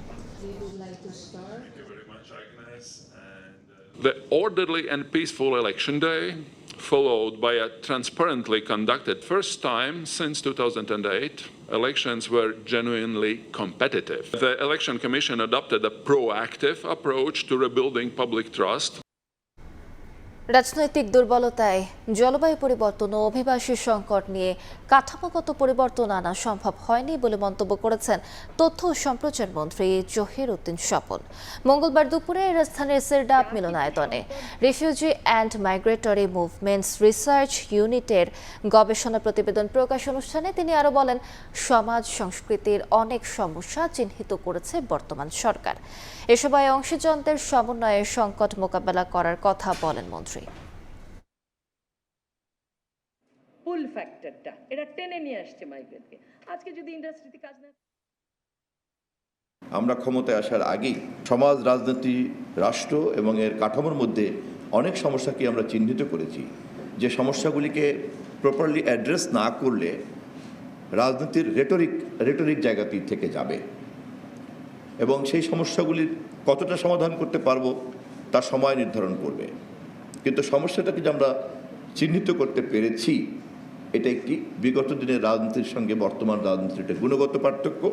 The orderly and peaceful election day, followed by a transparently conducted first time since 2008, elections were genuinely competitive. The Election Commission adopted a proactive approach to rebuilding public trust. রাজনৈতিক দুর্বলতায় জলবায়ু পরিবর্তন ও অভিবাসী সংকট নিয়ে কাঠামোগত পরিবর্তন আনা সম্ভব হয়নি বলে মন্তব্য করেছেন তথ্য ও সম্প্রচার মন্ত্রী জহির উদ্দিন স্বপন। মঙ্গলবার দুপুরে রাজধানীর সিরডাপ মিলনায়তনে refugee and migratory movements research ইউনিটের গবেষণা প্রতিবেদন প্রকাশ অনুষ্ঠানে তিনি আরও বলেন, সমাজ সংস্কৃতির অনেক সমস্যা চিহ্নিত করেছে বর্তমান সরকার। এ সভায় অংশীজনদের সমন্বয়ে সংকট মোকাবেলা করার কথা বলেন মন্ত্রী। পুল ফ্যাক্টরটা এটা টেনে নিয়ে আসছে মাইগ্রেটকে। আজকে যদি ইন্ডাস্ট্রিতে কাজ না, আমরা ক্ষমতায় আসার আগেই সমাজ, রাজনীতি, রাষ্ট্র এবং এর কাঠামোর মধ্যে অনেক সমস্যাকে আমরা চিহ্নিত করেছি, যে সমস্যাগুলিকে প্রপারলি অ্যাড্রেস না করলে রাজনীতির রেটরিক জায়গাটি থেকে যাবে এবং সেই সমস্যাগুলির কতটা সমাধান করতে পারবো তা সময় নির্ধারণ করবে। কিন্তু সমস্যাটাকে যে আমরা চিহ্নিত করতে পেরেছি, এটা একটি বিগত দিনের রাজনীতির সঙ্গে বর্তমান রাজনীতির একটা গুণগত পার্থক্য।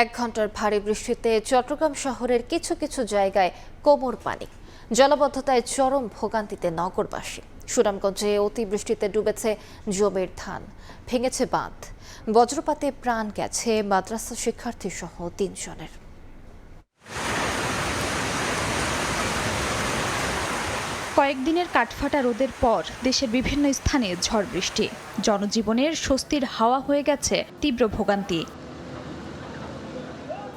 1 ঘন্টার ভারী বৃষ্টিতে চট্টগ্রাম শহরের কিছু কিছু জায়গায় কোমর পানি, জলাবদ্ধতায় চরম ভোগান্তিতে নগরবাসী। সুনামগঞ্জে অতিবৃষ্টিতে ডুবেছে জমির ধান, ভেঙেছে বাঁধ, বজ্রপাতে প্রাণ গেছে মাদ্রাসা শিক্ষার্থী সহ 3 জনের। কয়েকদিনের কাঠফাটা রোদের পর দেশের বিভিন্ন স্থানে ঝড় বৃষ্টি, জনজীবনের স্বস্তির হাওয়া হয়ে গেছে তীব্র ভোগান্তি।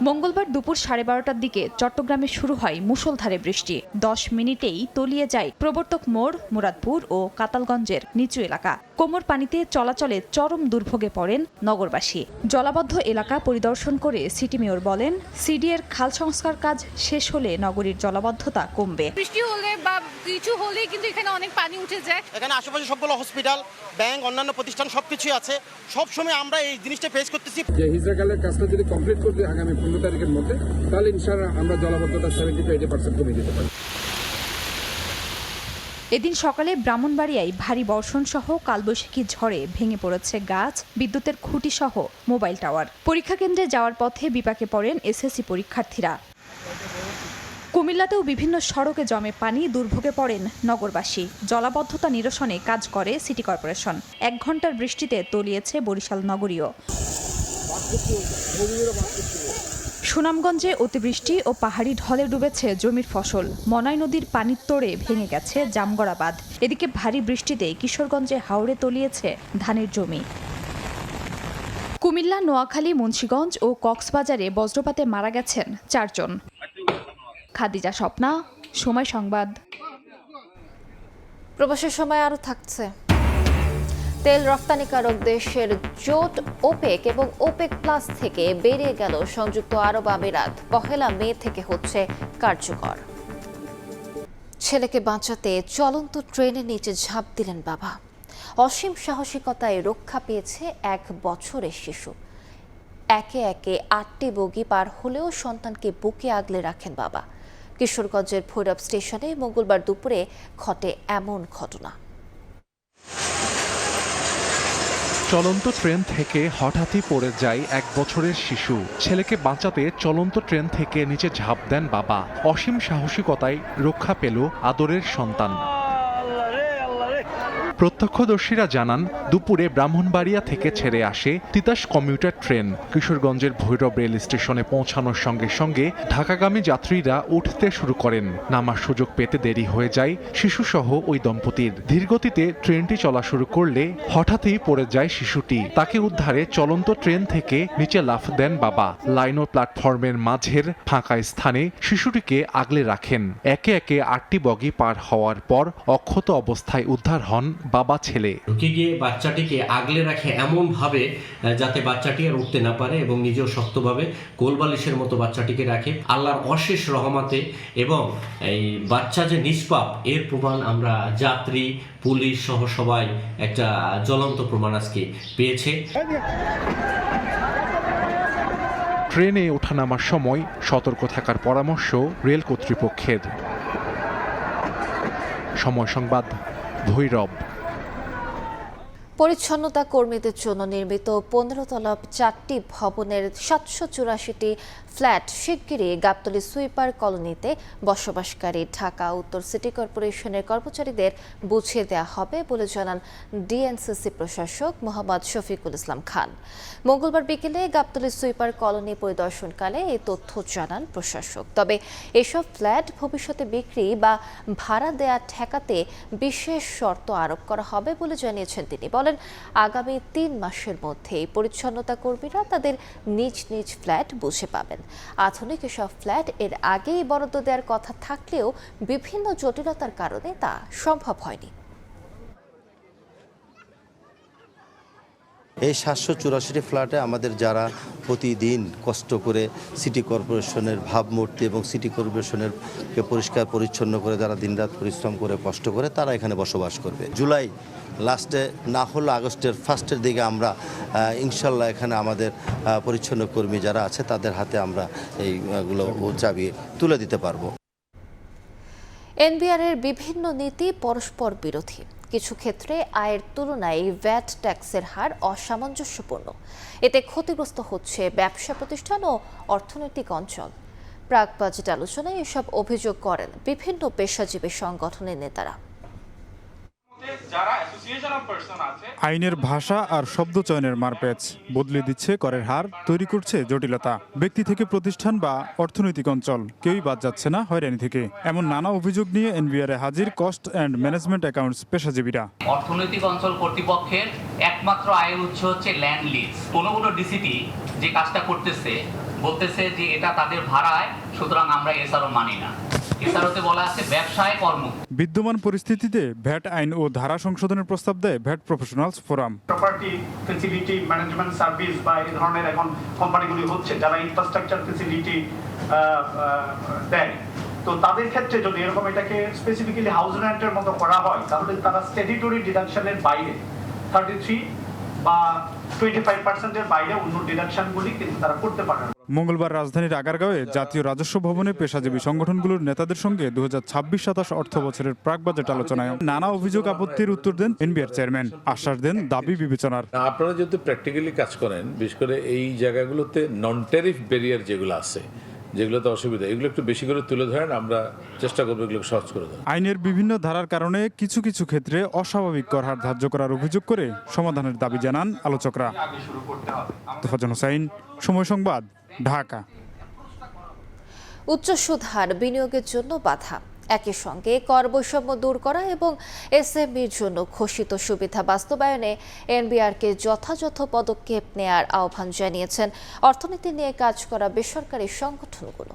মঙ্গলবার দুপুর 12:30টার দিকে চট্টগ্রামে শুরু হয় মুষলধারে বৃষ্টি। 10 মিনিটেই তলিয়ে যায় প্রবর্তক মোড়, মুরাদপুর ও কাতালগঞ্জের নিচু এলাকা। কোমর পানিতে চলাচলে চরম দুর্ভোগে পড়েন নগরবাসী। জলাবদ্ধ এলাকা পরিদর্শন করে সিটি মেয়র বলেন, সিডিএর খাল সংস্কার কাজ শেষ হলে নগরীর জলাবদ্ধতা কমবে। বৃষ্টি হলে বা কিছু হলে কিন্তু এখানে অনেক পানি উঠে যায়। এখানে আশেপাশে সবগুলো হসপিটাল, ব্যাংক, অন্যান্য প্রতিষ্ঠান সবকিছুই আছে। সব সময় আমরা এই জিনিসটা ফেস করতেছি। যে হিজরাকালের কাজটা যদি কমপ্লিট করতে আগামী 15 তারিখের মধ্যে, তাহলে ইনশাআল্লাহ আমরা জলাবদ্ধতা 70-80% কমিয়ে দিতে পারি। এদিন সকালে ব্রাহ্মণবাড়িয়ায় ভারী বর্ষণ সহ কালবৈশাখী ঝড়ে ভেঙে পড়েছে গাছ, বিদ্যুতের খুঁটি সহ মোবাইল টাওয়ার। পরীক্ষা কেন্দ্রে যাওয়ার পথে বিপাকে পড়েন এসএসসি পরীক্ষার্থীরা। কুমিল্লাতেও বিভিন্ন সড়কে জমে পানি, দুর্ভোগে পড়েন নগরবাসী। জলাবদ্ধতা নিরসনে কাজ করে সিটি কর্পোরেশন। 1 ঘন্টার বৃষ্টিতে তলিয়েছে বরিশাল নগরীও। সুনামগঞ্জে অতিবৃষ্টি ও পাহাড়ি ঢলে ডুবেছে জমির ফসল। মনাই নদীর পানির তোড়ে ভেঙে গেছে জামগড়া বাঁধ। এদিকে ভারী বৃষ্টিতে কিশোরগঞ্জে হাওড়ে তলিয়েছে ধানের জমি। কুমিল্লা, নোয়াখালী, মুন্সিগঞ্জ ও কক্সবাজারে বজ্রপাতে মারা গেছেন 4 জন। খাদিজা স্বপ্না, সময় সংবাদ। প্রবাসের সময় আরও থাকছে। তেল রপ্তানিকারক দেশের জোট ওপেক এবং ওপেক প্লাস থেকে বেরিয়ে গেল সংযুক্ত আরব আমিরাত। 1 মে থেকে হচ্ছে কার্যকর। ছেলেকে বাঁচাতে চলন্ত ট্রেনের নিচে ঝাঁপ দিলেন বাবা। অসীম সাহসিকতায় রক্ষা পেয়েছে 1 বছরের শিশু। একে একে 8টি বগি পার হলেও সন্তানকে বুকে আগলে রাখেন বাবা। কিশোরগঞ্জের ভৈরব স্টেশনে মঙ্গলবার দুপুরে ঘটে এমন ঘটনা। চলন্ত ট্রেন থেকে হঠাৎই পড়ে যায় 1 বছরের শিশু। ছেলেকে বাঁচাতে চলন্ত ট্রেন থেকে নিচে ঝাঁপ দেন বাবা। অসীম সাহসিকতায় রক্ষা পেল আদরের সন্তান। প্রত্যক্ষদর্শীরা জানান দুপুরে ব্রাহ্মণবাড়িয়া থেকে ছেড়ে আসে তিতাস কমিউটার ট্রেন। কিশোরগঞ্জের ভৈরব রেল স্টেশনে পৌঁছানোর সঙ্গে সঙ্গে ঢাকাগামী যাত্রীরা উঠতে শুরু করেন। নামার সুযোগ পেতে দেরি হয়ে যায় শিশুসহ ওই দম্পতির। ধীরগতিতে ট্রেনটি চলা শুরু করলে হঠাৎই পড়ে যায় শিশুটি। তাকে উদ্ধারে চলন্ত ট্রেন থেকে নিচে লাফ দেন বাবা। লাইন ও প্ল্যাটফর্মের মাঝের ফাঁকা স্থানে শিশুটিকে আগলে রাখেন। একে একে 8টি বগি পার হওয়ার পর অক্ষত অবস্থায় উদ্ধার হন বাবা ছেলে। ঢুকে গিয়ে বাচ্চাটিকে আগলে রাখে এমন ভাবে যাতে বাচ্চাটি আর উঠতে না পারে এবং নিজেও শক্তভাবে কোলবালিশের মতো বাচ্চাটিকে রাখে। আল্লাহর অশেষ রহমতে এবং এই বাচ্চা যে নিষ্পাপ এর প্রমাণ আমরা যাত্রী, পুলিশ সহ সবাই একটা জ্বলন্ত প্রমাণ আজকে পেয়েছে। ট্রেনে ওঠানামার সময় সতর্ক থাকার পরামর্শ রেল কর্তৃপক্ষের। সময় সংবাদ, ভৈরব। পরিচ্ছন্নতা কর্মীদের জন্য নির্মিত 15 তলা 4টি ভবনের 784টি ফ্ল্যাট শিগগিরই গাবতলী সুইপার কলোনিতে বসবাসকারী ঢাকা উত্তর সিটি কর্পোরেশনের কর্মচারীদের বুঝিয়ে দেওয়া হবে বলে জানান ডিএনসিসি প্রশাসক মোহাম্মদ শফিকুল ইসলাম খান। মঙ্গলবার বিকেলে গাবতলী সুইপার কলোনি পরিদর্শনকালে এই তথ্য জানান প্রশাসক। তবে এসব ফ্ল্যাট ভবিষ্যতে বিক্রি বা ভাড়া দেয়া ঠেকাতে বিশেষ শর্ত আরোপ করা হবে বলে জানিয়েছেন তিনি। বলেন, আগামী 3 মাসের মধ্যেই পরিচ্ছন্নতা কর্মীরা তাদের নিজ নিজ ফ্ল্যাট বুঝে পাবেন। আধুনিক এসব ফ্ল্যাট এর আগেই বরাদ্দ দেওয়ার কথা থাকলেও বিভিন্ন জটিলতার কারণে তা সম্ভব হয়নি। এই 784টি ফ্ল্যাটে আমাদের যারা প্রতিদিন কষ্ট করে সিটি কর্পোরেশনের ভাবমূর্তি এবং সিটি কর্পোরেশনের পরিষ্কার পরিচ্ছন্ন করে যারা দিনরাত পরিশ্রম করে কষ্ট করে তারা এখানে বসবাস করবে। জুলাই লাস্টে না হলে আগস্টের ফার্স্টের দিকে আমরা ইনশাল্লাহ এখানে আমাদের পরিচ্ছন্ন কর্মী যারা আছে তাদের হাতে আমরা এইগুলো চাবি তুলে দিতে পারবো। এনবিআর এর বিভিন্ন নীতি পরস্পর বিরোধী। কিছু ক্ষেত্রে আয়ের তুলনায় ভ্যাট ট্যাক্সের হার অসামঞ্জস্যপূর্ণ। এতে ক্ষতিগ্রস্ত হচ্ছে ব্যবসা প্রতিষ্ঠান ও অর্থনৈতিক অঞ্চল। প্রাক বাজেট আলোচনায় এসব অভিযোগ করেন বিভিন্ন পেশাজীবী সংগঠনের নেতারা। আইনের ভাষা আর শব্দ চয়নের মারপ্যাচ বদলে দিচ্ছে করের হার, তৈরি করছে জটিলতা। ব্যক্তি থেকে প্রতিষ্ঠান বা অর্থনৈতিক অঞ্চল কেউই বাদ যাচ্ছে না হয়রানি থেকে। এমন নানা অভিযোগ নিয়ে এনবিআরে হাজির কস্ট অ্যান্ড ম্যানেজমেন্ট অ্যাকাউন্টস পেশাজীবীরা। অর্থনৈতিক অঞ্চল কর্তৃপক্ষের একমাত্র আয়ের উৎস হচ্ছে ল্যান্ড লিজ। কোনো ডিসিটি যে কাজটা করতেছে বলতেছে যে এটা তাদের ভাড়ায়, সুতরাং আমরা এসআরও মানি না। এসআরওতে বলা আছে ব্যবসায় কর্ম। বিদ্যমান পরিস্থিতিতে ভ্যাট আইন ও ধারা সংশোধনের প্রস্তাব দেয় VAT professionals forum. Property facility management service বা এই ধরনের এখন কোম্পানিগুলি হচ্ছে যারা ইনফ্রাস্ট্রাকচার ফ্যাসিলিটি দেয়, তো তাদের ক্ষেত্রে যদি এরকম এটাকে স্পেসিফিক্যালি হাউস রেন্টের মতো করা হয় তাহলে তারা স্ট্যাটিউটরি ডিডাকশনের বাইরে 33 বা 25% বাইরে অন্য ডিডাকশনগুলি কিন্তু তারা করতে পারে না। মঙ্গলবার রাজধানীর আগারগাঁওয়ে জাতীয় রাজস্ব ভবনে পেশাজীবী সংগঠনগুলোর নেতাদের সঙ্গে 2026-27 অর্থ বছরের প্রাক বাজেট আলোচনায় নানা অভিযোগ আপত্তির উত্তর দেন এনবিআর চেয়ারম্যান। আশ্বাস দেন দাবি বিবেচনার। আপনারা যদি প্র্যাকটিক্যালি কাজ করেন, বিশেষ করে এই জায়গাগুলোতে নন ট্যারিফ ব্যারিয়ার যেগুলো আছে, যেগুলোতে অসুবিধা, এগুলো একটু বেশি করে তুলে ধরেন, আমরা চেষ্টা করবো এগুলো সহজ করে দেওয়া। আইনের বিভিন্ন ধারার কারণে কিছু কিছু ক্ষেত্রে অস্বাভাবিক কর হার ধার্য করার অভিযোগ করে সমাধানের দাবি জানান আলোচকরা। তোফাজ্জল হোসাইন, সময় সংবাদ, ঢাকা। উচ্চ সুদ হার বিনিয়োগের জন্য বাধা। একই সঙ্গে কর বৈষম্য দূর করা এবং এসএমইর জন্য ঘোষিত সুবিধা বাস্তবায়নে এনবিআরকে যথাযথ পদক্ষেপ নেয়ার আহ্বান জানিয়েছেন অর্থনীতি নিয়ে কাজ করা বেসরকারি সংগঠনগুলো।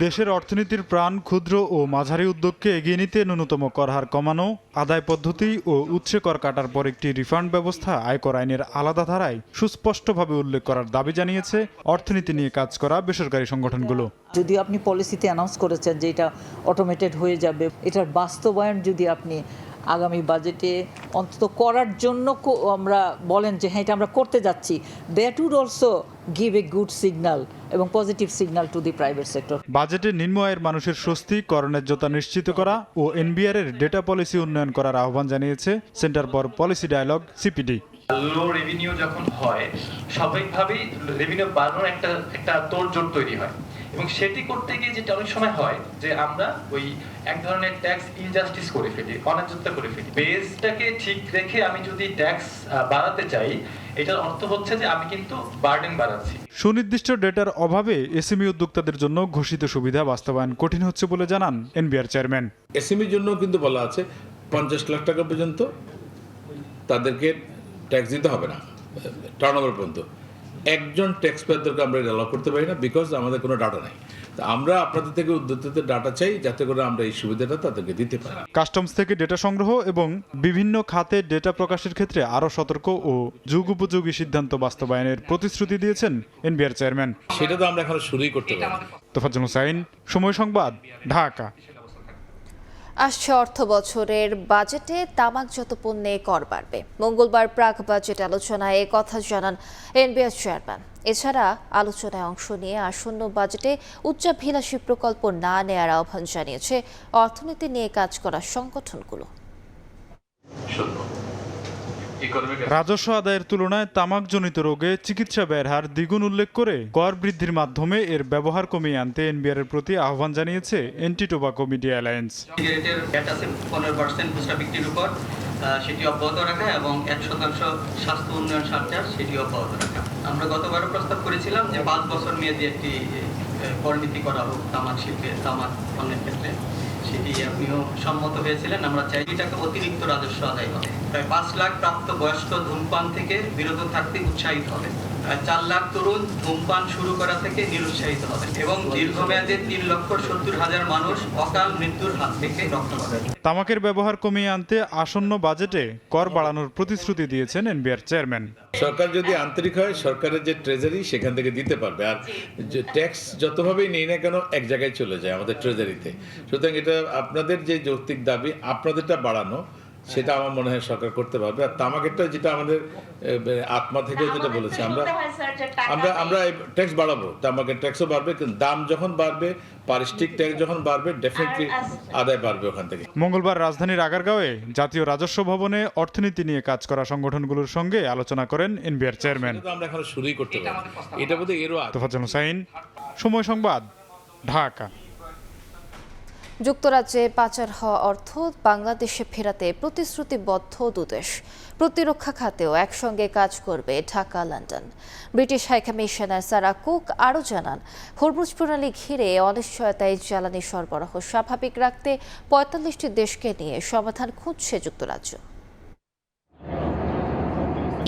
দেশের অর্থনীতির প্রাণ ক্ষুদ্র ও মাঝারি উদ্যোগকে এগিয়ে নিতে ন্যূনতম কর হার কমানো, আদায় পদ্ধতি ও উৎসে কর কাটার পর একটি রিফান্ড ব্যবস্থা আয়কর আইনের আলাদা ধারায় সুস্পষ্টভাবে উল্লেখ করার দাবি জানিয়েছে অর্থনীতি নিয়ে কাজ করা বেসরকারি সংগঠনগুলো। যদি আপনি পলিসিতে অ্যানাউন্স করেছেন যে এটা অটোমেটেড হয়ে যাবে, এটার বাস্তবায়ন যদি আপনি আগামী বাজেটে অন্তত করার জন্য আমরা বলেন যে হ্যাঁ এটা আমরা করতে যাচ্ছি, that would also give a good signal এবং positive signal to the private sector. বাজেটে নিম্ন আয়ের মানুষের স্বস্তি, কর ন্যায্যতা নিশ্চিত করা ও এনবিআর এর ডেটা পলিসি উন্নয়ন করার আহ্বান জানিয়েছে centre for policy dialogue, CPD. Low revenue যখন হয়, স্বাভাবিকভাবেই রেভিনিউ বাড়ানোর একটা তোড়জোড় তৈরি হয়। এবং সেটি করতে গিয়ে যেটা অনেক সময় হয় যে আমরা ওই এক ধরনের ট্যাক্স ইনজাস্টিস করে ফেলি, অন্যায্যতা করে ফেলি। বেসটাকে ঠিক রেখে আমি যদি ট্যাক্স বাড়াতে চাই, এটার অর্থ হচ্ছে যে আমি কিন্তু বার্ডেন বাড়াচ্ছি। সুনির্দিষ্ট ডেটার অভাবে এসএমই উদ্যোক্তাদের জন্য ঘোষিত সুবিধা বাস্তবায়ন কঠিন হচ্ছে বলে জানান এনবিআর চেয়ারম্যান। এসএমইর জন্য কিন্তু বলা আছে 50 লাখ টাকা পর্যন্ত তাদেরকে ট্যাক্স দিতে হবে না, টার্নওভার পর্যন্ত। একজন ট্যাক্স পেয়ারদেরকে আমরা অ্যালাউ করতে পারি না, বিকজ আমাদের কোনো ডাটা নাই। তা আমরা আপনাদের থেকে উদ্যোক্তাদের ডাটা চাই, যাতে করে আমরা এই সুবিধাটা তাদেরকে দিতে পারি। কাস্টমস থেকে ডেটা সংগ্রহ এবং বিভিন্ন খাতে ডেটা প্রকাশের ক্ষেত্রে আরও সতর্ক ও যুগোপযোগী সিদ্ধান্ত বাস্তবায়নের প্রতিশ্রুতি দিয়েছেন এনবিআর চেয়ারম্যান। সেটা তো আমরা এখন শুরুই করতে পারি। তোফাজ্জল হোসাইন, সময় সংবাদ, ঢাকা। আসছে অর্থ বছরের বাজেটে তামাকজাত পণ্যে কর বাড়বে। মঙ্গলবার প্রাক বাজেট আলোচনায় এ কথা জানান এনবিআর চেয়ারম্যান। এছাড়া আলোচনায় অংশ নিয়ে আসন্ন বাজেটে উচ্চাভিলাষী প্রকল্প না নেওয়ার আহ্বান জানিয়েছে অর্থনীতি নিয়ে কাজ করা সংগঠনগুলো। রাজস্ব আদায়ের তুলনায় তামাকজনিত রোগে চিকিৎসা ব্যয়ের হার দ্বিগুণ উল্লেখ করে কর বৃদ্ধির মাধ্যমে এর ব্যবহার কমিয়ে আনতে এনবিআর প্রতি আহ্বান জানিয়েছে এন্টি টোবাকো মিডিয়া অ্যালায়েন্স। সিগারেটের ভ্যাট আছে 15% খুচরা বিক্রির উপর, সেটি অব্যাহত রাখা এবং 1% স্বাস্থ্য উন্নয়ন সারচার্জ সেটি অব্যাহত রাখা। আমরা গতবারও প্রস্তাব করেছিলাম যে 5 বছর মেয়াদী একটি কর নীতি করা হোক তামাক শিল্পে, তামাক পণ্যের ক্ষেত্রে। সেটি আপনিও সম্মত হয়েছিলেন। আমরা চাই এটাকে অতিরিক্ত রাজস্ব আদায় হবে। প্রায় 5 লাখ প্রাপ্ত বয়স্ক ধূমপান থেকে বিরত থাকতে উৎসাহিত হবে। 4 লাখ তরুণ ধূমপান শুরু করা থেকে নিরুৎসাহিত হবে এবং দীর্ঘমেয়াদে 3,70,000 মানুষ অকাল মৃত্যুর হাত থেকে রক্ষা পাবে। তামাকের ব্যবহার কমিয়ে আনতে আসন্ন বাজেটে কর বাড়ানোর প্রতিশ্রুতি দিয়েছেন এনবিআর চেয়ারম্যান। সরকার যদি আন্তরিক হয়, সরকারের যে ট্রেজারি সেখান থেকে দিতে পারবে। আর যে ট্যাক্স যতভাবেই নেই না কেন এক জায়গায় চলে যায় আমাদের ট্রেজারিতে। সুতরাং এটা আপনাদের যে যৌক্তিক দাবি, আপনাদেরটা বাড়ানো, সেটা আমার মনে হয় সরকার করতে পারবে। আর তামাকেরটা যেটা আমাদের আত্মা থেকেও যেটা বলেছে, আমরা ট্যাক্স বাড়াবো, তামাকের ট্যাক্সও বাড়বে, কিন্তু দাম যখন বাড়বে, পারিশ্রমিক ট্যাক্স যখন বাড়বে, ডেফিনেটলি আদায় বাড়বে ওখান থেকে। মঙ্গলবার রাজধানীর আগারগাঁওয়ে জাতীয় রাজস্ব ভবনে অর্থনীতি নিয়ে কাজ করা সংগঠনগুলোর সঙ্গে আলোচনা করেন এনবিআর চেয়ারম্যান। আমরা এখন শুরুই করতে পারি, এটা বোধহয় এরও। তোফাজ্জল হোসাইন, সময় সংবাদ, ঢাকা। যুক্তরাজ্যে পাচার হওয়া অর্থ বাংলাদেশে ফেরাতে প্রতিশ্রুতিবদ্ধ দুদেশ। প্রতিরক্ষা খাতেও একসঙ্গে কাজ করবে ঢাকা লন্ডন। ব্রিটিশ হাইকমিশনার সারা কুক আরও জানান, হরমুজ প্রণালী ঘিরে অনিশ্চয়তায় জ্বালানি সরবরাহ স্বাভাবিক রাখতে 45টি দেশকে নিয়ে সমাধান খুঁজছে যুক্তরাজ্য।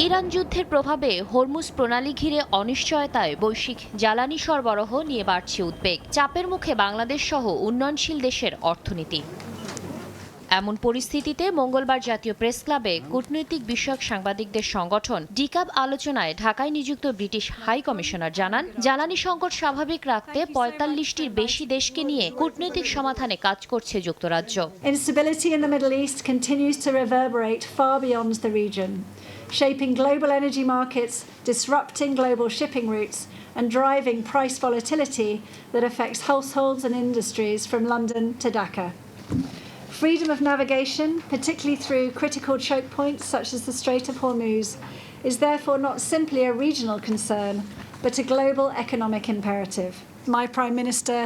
ইরান যুদ্ধের প্রভাবে হরমুজ প্রণালী ঘিরে অনিশ্চয়তায় বৈশ্বিক জ্বালানি সরবরাহ নিয়ে বাড়ছে উদ্বেগ। চাপের মুখে বাংলাদেশ সহ উন্নয়নশীল দেশের অর্থনীতি। এমন পরিস্থিতিতে মঙ্গলবার জাতীয় প্রেস ক্লাবে কূটনৈতিক বিষয়ক সাংবাদিকদের সংগঠন ডিকাব আলোচনায় ঢাকায় নিযুক্ত ব্রিটিশ হাই কমিশনার জানান, জ্বালানি সংকট স্বাভাবিক রাখতে 45টির বেশি দেশকে নিয়ে কূটনৈতিক সমাধানে কাজ করছে যুক্তরাজ্য। Instability in the Middle East continues to reverberate far beyond the region, shaping global energy markets, disrupting global shipping routes, and driving price volatility that affects households and industries from London to Dhaka. Freedom of navigation, particularly through critical choke points such as the Strait of Hormuz, is therefore not simply a regional concern, but a global economic imperative. My Prime Minister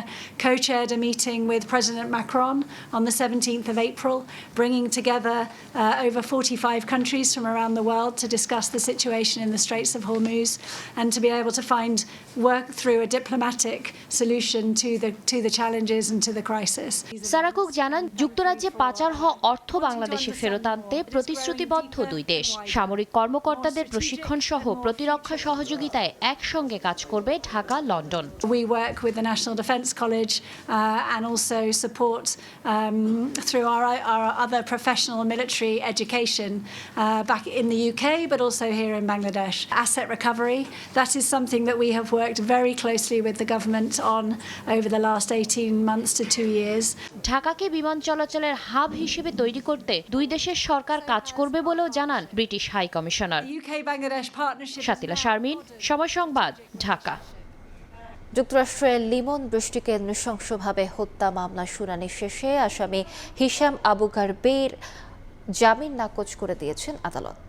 co-chaired a meeting with President Macron on the 17th of April, bringing together over 45 countries from around the world to discuss the situation in the Straits of Hormuz and to be able to work through a diplomatic solution to the challenges and to the crisis. Sarah Cook জানান, যুক্তরাজ্যে পাচার হওয়া অর্থ বাংলাদেশে ফেরত আনতে প্রতিশ্রুতিবদ্ধ দুই দেশ। সামরিক কর্মকর্তাদের প্রশিক্ষণ সহ প্রতিরক্ষা সহযোগিতায় একসঙ্গে কাজ করবে Dhaka London. Work with the National Defence College and also support through our other professional military education back in the UK, but also here in Bangladesh. Asset recovery, that is something that we have worked very closely with the government on over the last 18 months to 2 years. ঢাকাকে বিমান চলাচলের হাব হিসেবে তৈরি করতে দুই দেশের সরকার কাজ করবে বলেও জানান British high commissioner. Shatila Sharmin, সময় সংবাদ, ঢাকা। যুক্তরাষ্ট্রের লিমন বৃষ্টিকে নৃশংসভাবে হত্যা মামলা শুনানি শেষে আসামি হিশাম আবু গারবের জামিন নাকচ করে দিয়েছেন আদালত।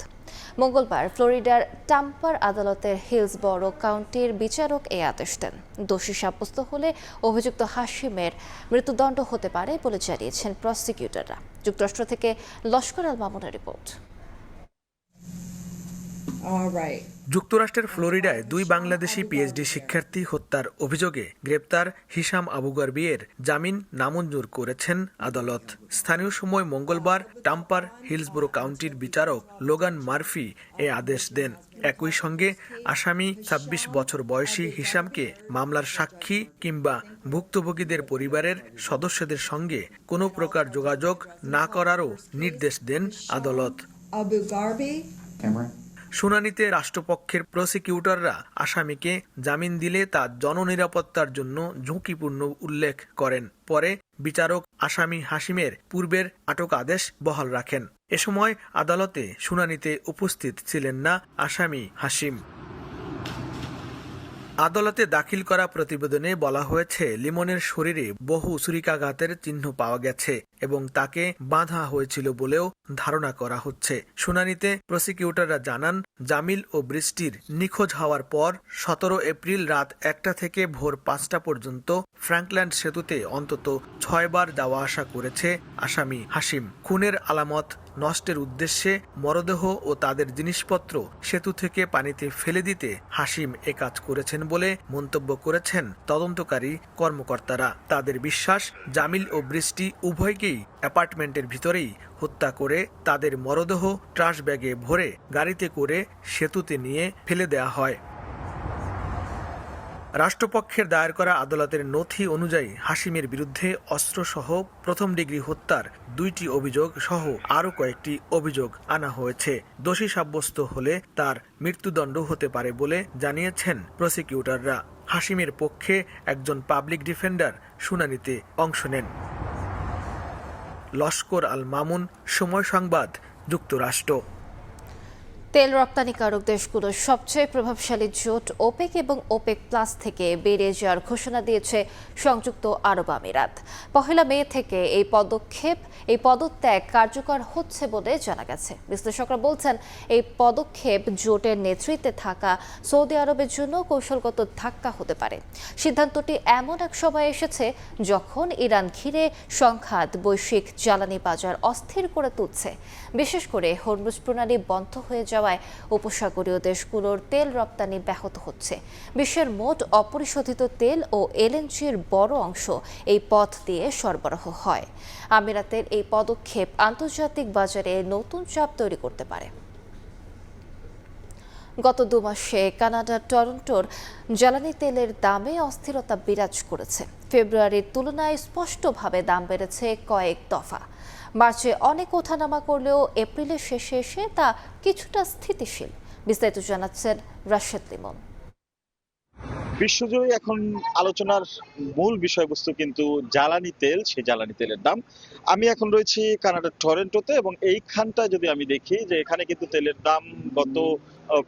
মঙ্গলবার ফ্লোরিডার টাম্পার আদালতের হিলসবরো কাউন্টির বিচারক এই আদেশ দেন। দোষী সাব্যস্ত হলে অভিযুক্ত হাশিমের মৃত্যুদণ্ড হতে পারে বলে জানিয়েছেন প্রসিকিউটররা। যুক্তরাষ্ট্র থেকে লস্কর আল মামুনের রিপোর্ট। যুক্তরাষ্ট্রের ফ্লোরিডায় 2 বাংলাদেশি পিএইচডি শিক্ষার্থী হত্যার অভিযোগে গ্রেপ্তার হিশাম আবু গারবিয়ের জামিন নামঞ্জুর করেছেন আদালত। স্থানীয় সময় মঙ্গলবার টাম্পার হিলসবরো কাউন্টির বিচারক লোগান মার্ফি এ আদেশ দেন। একই সঙ্গে আসামি 26 বছর বয়সী হিশামকে মামলার সাক্ষী কিংবা ভুক্তভোগীদের পরিবারের সদস্যদের সঙ্গে কোনো প্রকার যোগাযোগ না করারও নির্দেশ দেন আদালত। শুনানিতে রাষ্ট্রপক্ষের প্রসিকিউটররা আসামিকে জামিন দিলে তা জননিরাপত্তার জন্য ঝুঁকিপূর্ণ উল্লেখ করেন। পরে বিচারক আসামি হাশিমের পূর্বের আটক আদেশ বহাল রাখেন। এ সময় আদালতে শুনানিতে উপস্থিত ছিলেন না আসামি হাশিম। আদালতে দাখিল করা প্রতিবেদনে বলা হয়েছে, লিমনের শরীরে বহু ছুরিকাঘাতের চিহ্ন পাওয়া গেছে এবং তাকে বাঁধা হয়েছিল বলেও ধারণা করা হচ্ছে। শুনানিতে প্রসিকিউটররা জানান, জামিল ও বৃষ্টির নিখোঁজ হওয়ার পর 17 এপ্রিল রাত 1টা থেকে ভোর 5টা পর্যন্ত ফ্র্যাঙ্কল্যান্ড সেতুতে অন্তত 6 বার যাওয়া আসা করেছে আসামি হাশিম। খুনের আলামত নষ্টের উদ্দেশ্যে মরদেহ ও তাদের জিনিসপত্র সেতু থেকে পানিতে ফেলে দিতে হাশিম এ কাজ করেছেন বলে মন্তব্য করেছেন তদন্তকারী কর্মকর্তারা। তাদের বিশ্বাস, জামিল ও বৃষ্টি উভয়কেই অ্যাপার্টমেন্টের ভিতরেই হত্যা করে তাদের মরদেহ ট্রাশ ব্যাগে ভরে গাড়িতে করে সেতুতে নিয়ে ফেলে দেওয়া হয়। রাষ্ট্রপক্ষের দায়ের করা আদালতের নথি অনুযায়ী হাশিমের বিরুদ্ধে অস্ত্রসহ প্রথম ডিগ্রি হত্যার 2টি অভিযোগ সহ আরও কয়েকটি অভিযোগ আনা হয়েছে। দোষী সাব্যস্ত হলে তার মৃত্যুদণ্ড হতে পারে বলে জানিয়েছেন প্রসিকিউটররা। হাশিমের পক্ষে একজন পাবলিক ডিফেন্ডার শুনানিতে অংশ নেন। লস্কর আল মামুন, সময় সংবাদ, যুক্তরাষ্ট্র। তেল রপ্তানিকারক দেশগুলোর সবচেয়ে প্রভাবশালী জোট ওপেক এবং ওপেক প্লাস থেকে বেরিয়ে যাওয়ার ঘোষণা দিয়েছে সংযুক্ত আরব আমিরাত। 1 মে থেকে এই পদত্যাগ কার্যকর হচ্ছে বলে জানা গেছে। বিশ্লেষকরা বলছেন, এই পদক্ষেপ জোটের নেতৃত্বে থাকা সৌদি আরবের জন্য কৌশলগত ধাক্কা হতে পারে। সিদ্ধান্তটি এমন এক সময় এসেছে যখন ইরান ঘিরে সংঘাত বৈশ্বিক জ্বালানি বাজার অস্থির করে তুলছে। বিশেষ করে হরমুজ প্রণালী বন্ধ হয়ে যাওয়ায় উপসাগরীয় দেশগুলোর তেল রপ্তানি ব্যাহত হচ্ছে। বিশ্বের মোট অপরিশোধিত তেল ও এলএনজির বড় অংশ এই পথ দিয়ে সরবরাহ হয়। আমিরাতের এই পদক্ষেপ আন্তর্জাতিক বাজারে নতুন চাপ তৈরি করতে পারে। গত 2 মাসে কানাডার টরন্টোর জ্বালানি তেলের দামে অস্থিরতা বিরাজ করেছে। ফেব্রুয়ারির তুলনায় স্পষ্টভাবে দাম বেড়েছে কয়েক দফা। মার্চে অনেক ওঠানামা করলেও এপ্রিলের শেষে এসে তা কিছুটা স্থিতিশীল। বিস্তারিত জানাচ্ছেন রাশেদ লিমন। বিশ্বজুড়ে এখন আলোচনার মূল বিষয়বস্তু কিন্তু জ্বালানি তেল, সেই জ্বালানি তেলের দাম। আমি এখন রয়েছি কানাডার টরন্টোতে এবং এইখানটা যদি আমি দেখি যে এখানে কিন্তু তেলের দাম গত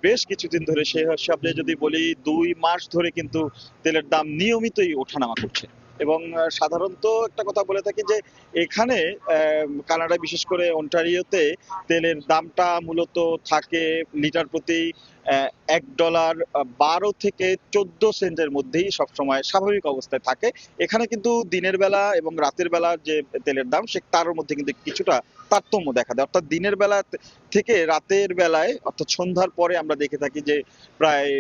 বেশ কিছুদিন ধরে, সেই হিসাবে যদি বলি 2 মাস ধরে কিন্তু তেলের দাম নিয়মিতই ওঠানামা করছে। এবং সাধারণত একটা কথা বলে থাকি যে এখানে কানাডায়, বিশেষ করে অন্টারিওতে তেলের দামটা মূলত থাকে লিটার প্রতি $1.12 থেকে 14 সেন্টের মধ্যেই সবসময় স্বাভাবিক অবস্থায় থাকে। এখানে কিন্তু দিনের বেলা এবং রাতের বেলা যে তেলের দাম, সে তার মধ্যে কিন্তু কিছুটা তারতম্য দেখা দেয়। অর্থাৎ দিনের বেলা থেকে রাতের বেলায়, অর্থাৎ সন্ধ্যার পরে আমরা দেখে থাকি যে প্রায়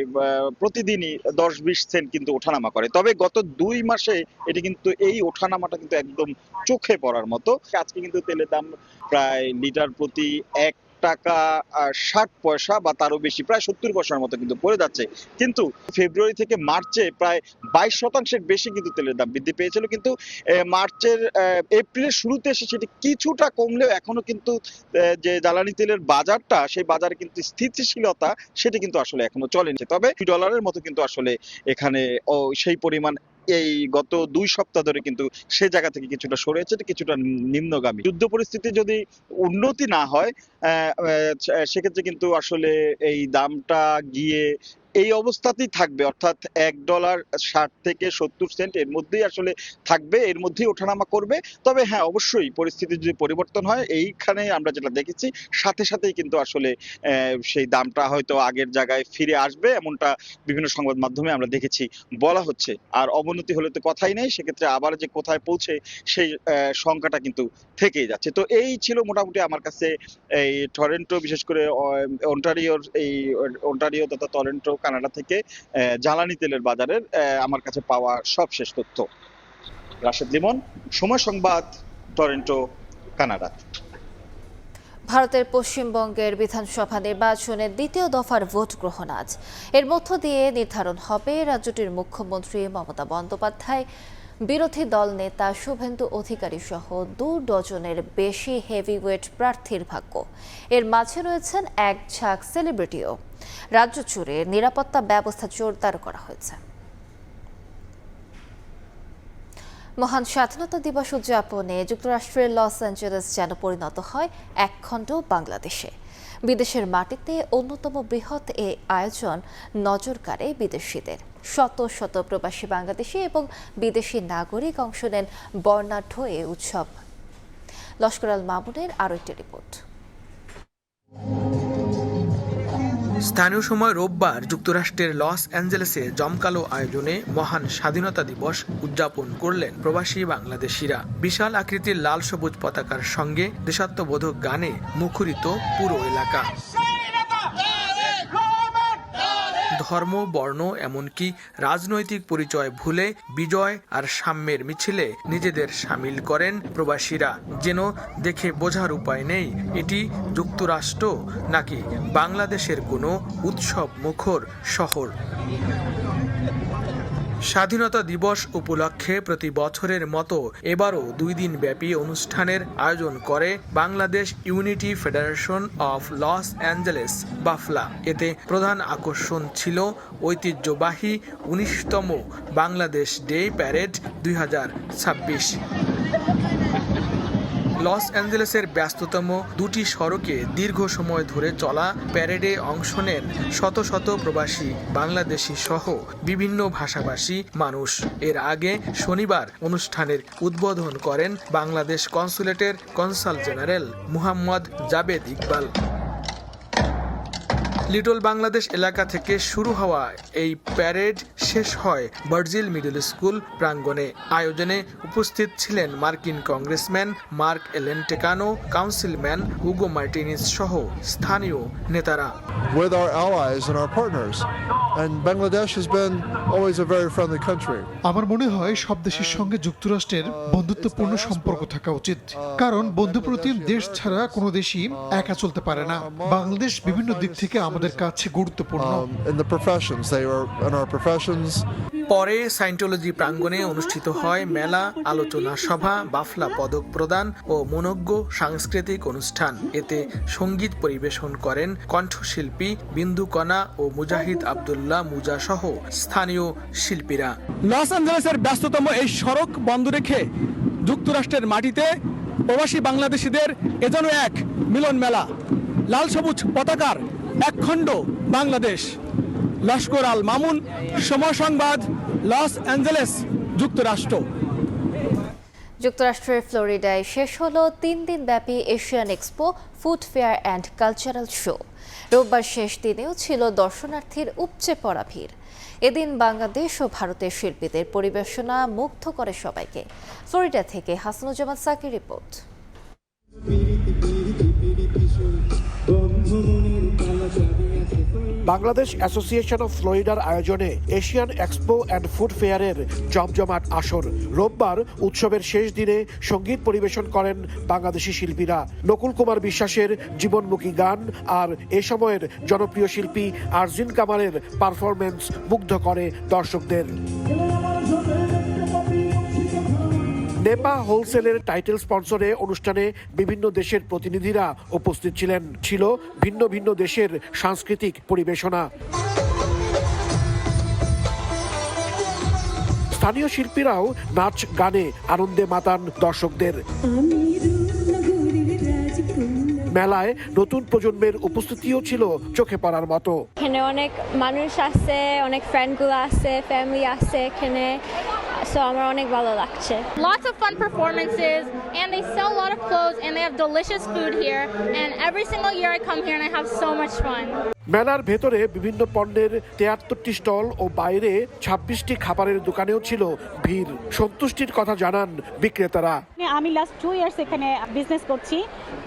প্রতিদিনই 10-20 সেন্ট কিন্তু ওঠানামা করে। তবে গত 2 মাসে এটি কিন্তু এই ওঠানামাটা কিন্তু একদম চোখে পড়ার মতো। আজকে কিন্তু তেলের দাম প্রায় লিটার প্রতি $1.60 বা তারও বেশি, প্রায় 70 পয়সার মতো কিন্তু পড়ে যাচ্ছে। কিন্তু ফেব্রুয়ারি থেকে মার্চে প্রায় 22% বেশি কিন্তু তেলের দাম বৃদ্ধি পেয়েছিল। কিন্তু এপ্রিলের শুরুতে এসে সেটি কিছুটা কমলেও এখনো কিন্তু যে জ্বালানি তেলের বাজারটা, সেই বাজারে কিন্তু স্থিতিশীলতা সেটি কিন্তু আসলে এখনো চলেনি। তবে $2 মতো কিন্তু আসলে এখানে সেই পরিমাণ এই গত 2 সপ্তাহ ধরে কিন্তু সে জায়গা থেকে কিছুটা সরেছে, কিছুটা নিম্নগামী। যুদ্ধ পরিস্থিতি যদি উন্নতি না হয় সেক্ষেত্রে কিন্তু আসলে এই দামটা গিয়ে এই অবস্থাতেই থাকবে, অর্থাৎ $1.60 থেকে 70 সেন্ট এর মধ্যেই আসলে থাকবে, এর মধ্যেই ওঠানামা করবে। তবে হ্যাঁ, অবশ্যই পরিস্থিতি যদি পরিবর্তন হয়, এইখানে আমরা যেটা দেখেছি সাথে সাথেই কিন্তু আসলে সেই দামটা হয়তো আগের জায়গায় ফিরে আসবে, এমনটা বিভিন্ন সংবাদ মাধ্যমে আমরা দেখেছি বলা হচ্ছে। আর অবনতি হলে তো কথাই নেই, সেক্ষেত্রে আবার যে কোথায় পৌঁছে সেই সংখ্যাটা কিন্তু থেকেই যাচ্ছে। তো এই ছিল মোটামুটি আমার কাছে এই টরন্টো, বিশেষ করে অন্টারিও তথা টরন্টো কানাডা থেকে জ্বালানি তেলের বাজারের আমার কাছে পাওয়া সবশেষ তথ্য। রাশেদ লিমন, সময় সংবাদ, টরন্টো, কানাডা। ভারতের পশ্চিমবঙ্গের বিধানসভা নির্বাচনের দ্বিতীয় দফার ভোট গ্রহণ আজ। এর মধ্য দিয়ে নির্ধারণ হবে রাজ্যটির মুখ্যমন্ত্রী মমতা বন্দ্যোপাধ্যায়, বিরোধী দল নেতা শুভেন্দু অধিকারী সহ 2 ডজনের বেশি হেভিওয়েট প্রার্থীর ভাগ্য। এর মাঝে রয়েছেন এক ঝাঁক সেলিব্রিটিও। রাজ্য জুড়ে নিরাপত্তা ব্যবস্থা জোরদার করা হয়েছে। মহান স্বাধীনতা দিবস উদযাপনে যুক্তরাষ্ট্রের লস অ্যাঞ্জেলেস যেন পরিণত হয় একখণ্ড বাংলাদেশে। বিদেশের মাটিতে অন্যতম বৃহৎ এই আয়োজন নজর কাড়ে বিদেশিদের। শত শত প্রবাসী বাংলাদেশি এবং বিদেশি নাগরিক অংশ নেন বর্ণাঢ্য এ উৎসব। লস্কর আল মামুনের আরও একটি রিপোর্ট। স্থানীয় সময় রোববার যুক্তরাষ্ট্রের লস অ্যাঞ্জেলেসে জমকালো আয়োজনে মহান স্বাধীনতা দিবস উদযাপন করলেন প্রবাসী বাংলাদেশিরা। বিশাল আকৃতির লাল সবুজ পতাকার সঙ্গে দেশাত্মবোধক গানে মুখরিত পুরো এলাকা। ধর্ম, বর্ণ, এমনকি রাজনৈতিক পরিচয় ভুলে বিজয় আর সাম্যের মিছিলে নিজেদের সামিল করেন প্রবাসীরা। যেন দেখে বোঝার উপায় নেই এটি যুক্তরাষ্ট্র নাকি বাংলাদেশের কোনো উৎসব মুখর শহর। স্বাধীনতা দিবস উপলক্ষে প্রতি বছরের মতো এবারও 2 দিন ব্যাপী অনুষ্ঠানের আয়োজন করে Bangladesh unity federation of Los Angeles BUFLA. এতে প্রধান আকর্ষণ ছিল ঐতিহ্যবাহী 19তম বাংলাদেশ ডে প্যারেড 2026। লস অ্যাঞ্জেলেসের ব্যস্ততম 2টি সড়কে দীর্ঘ সময় ধরে চলা প্যারেডে অংশ নেন শত শত প্রবাসী বাংলাদেশি সহ বিভিন্ন ভাষাভাষী মানুষ। এর আগে শনিবার অনুষ্ঠানের উদ্বোধন করেন বাংলাদেশ কনসুলেটের consul general Muhammad Jabed Iqbal. Little Bangladesh এলাকা থেকে শুরু হওয়া এই প্যারেড শেষ হয় ভার্জিল মিডল স্কুল প্রাঙ্গণে। আয়োজনে উপস্থিত ছিলেন মার্কিন কংগ্রেসম্যান মার্ক এলেন টেকানো, কাউন্সিলম্যান হুগো মার্টিনিস সহ স্থানীয় নেতারা। With our allies and our partners, and Bangladesh has been always a very friendly country. আমার মনে হয় সব দেশের সঙ্গে যুক্তরাষ্ট্রের বন্ধুত্বপূর্ণ সম্পর্ক থাকা উচিত, কারণ বন্ধুপ্রতিম দেশ ছাড়া কোনো দেশই একা চলতে পারে না। বাংলাদেশ বিভিন্ন দিক থেকে আমাদের কাছে গুরুত্বপূর্ণ। পরে সায়েন্টোলজি প্রাঙ্গণে অনুষ্ঠিত হয় মেলা, আলোচনা সভা, বাফলা পদক প্রদান ও মনোজ্ঞ সাংস্কৃতিক অনুষ্ঠান। এতে সঙ্গীত পরিবেশন করেন কণ্ঠশিল্পী বিন্দু কণা ও মুজাহিদ আব্দুল্লাহ মুজা সহ স্থানীয় শিল্পীরা। লস অ্যাঞ্জেলেসের ব্যস্ততম এই সড়ক বন্ধ রেখে যুক্তরাষ্ট্রের মাটিতে প্রবাসী বাংলাদেশিদের এজন্য এক মিলন মেলা। লাল সবুজ পতাকার একখণ্ড বাংলাদেশ। লস্কর আল মামুন, সময় সংবাদ, লস অ্যাঞ্জেলেস, যুক্তরাষ্ট্র। যুক্তরাষ্ট্রের ফ্লোরিডায় শেষ হলো 3 দিন ব্যাপী Asian expo food fair and cultural show. রোববার শেষ দিনেও ছিল দর্শনার্থীর উপচে পড়া ভিড়। এদিন বাংলাদেশ ও ভারতের শিল্পীদের পরিবেশনা মুগ্ধ করে সবাইকে। ফ্লোরিডা থেকে Hasanuzzaman Shakir report. Bangladesh association of ফ্লোরিডার আয়োজনে এশিয়ান এক্সপো অ্যান্ড ফুড ফেয়ারের জমজমাট আসর। রোববার উৎসবের শেষ দিনে সঙ্গীত পরিবেশন করেন বাংলাদেশি শিল্পীরা। নকুল কুমার বিশ্বাসের জীবনমুখী গান আর এ সময়ের জনপ্রিয় শিল্পী আরজিন কামালের পারফরমেন্স মুগ্ধ করে দর্শকদের। নেপা হোলসেলের টাইটেল স্পন্সরে অনুষ্ঠানে বিভিন্ন দেশের প্রতিনিধিরা উপস্থিত ছিলেন। ছিল ভিন্ন ভিন্ন দেশের সাংস্কৃতিক পরিবেশনা। স্থানীয় শিল্পীরাও নাচ গানে আনন্দে মাতান দর্শকদের। মেলায় নতুন প্রজন্মের উপস্থিতিও ছিল চোখে পড়ার মতো। এখানে অনেক মানুষ আছে, অনেক ফ্রেন্ডগুলো আছে, ফ্যামিলি আছে এখানে, সো আমার অনেক ভালো লাগছে। Lots of fun performances and they sell a lot of clothes and they have delicious food here and every single year I come here and I have so much fun. মেলার ভেতরে বিভিন্ন পণ্যের 73টি স্টল ও বাইরে 26টি খাবারের দোকানেও ছিল ভিড়। সন্তুষ্টির কথা জানান বিক্রেতারা। আমি লাস্ট 2 ইয়ার্স এখানে বিজনেস করছি,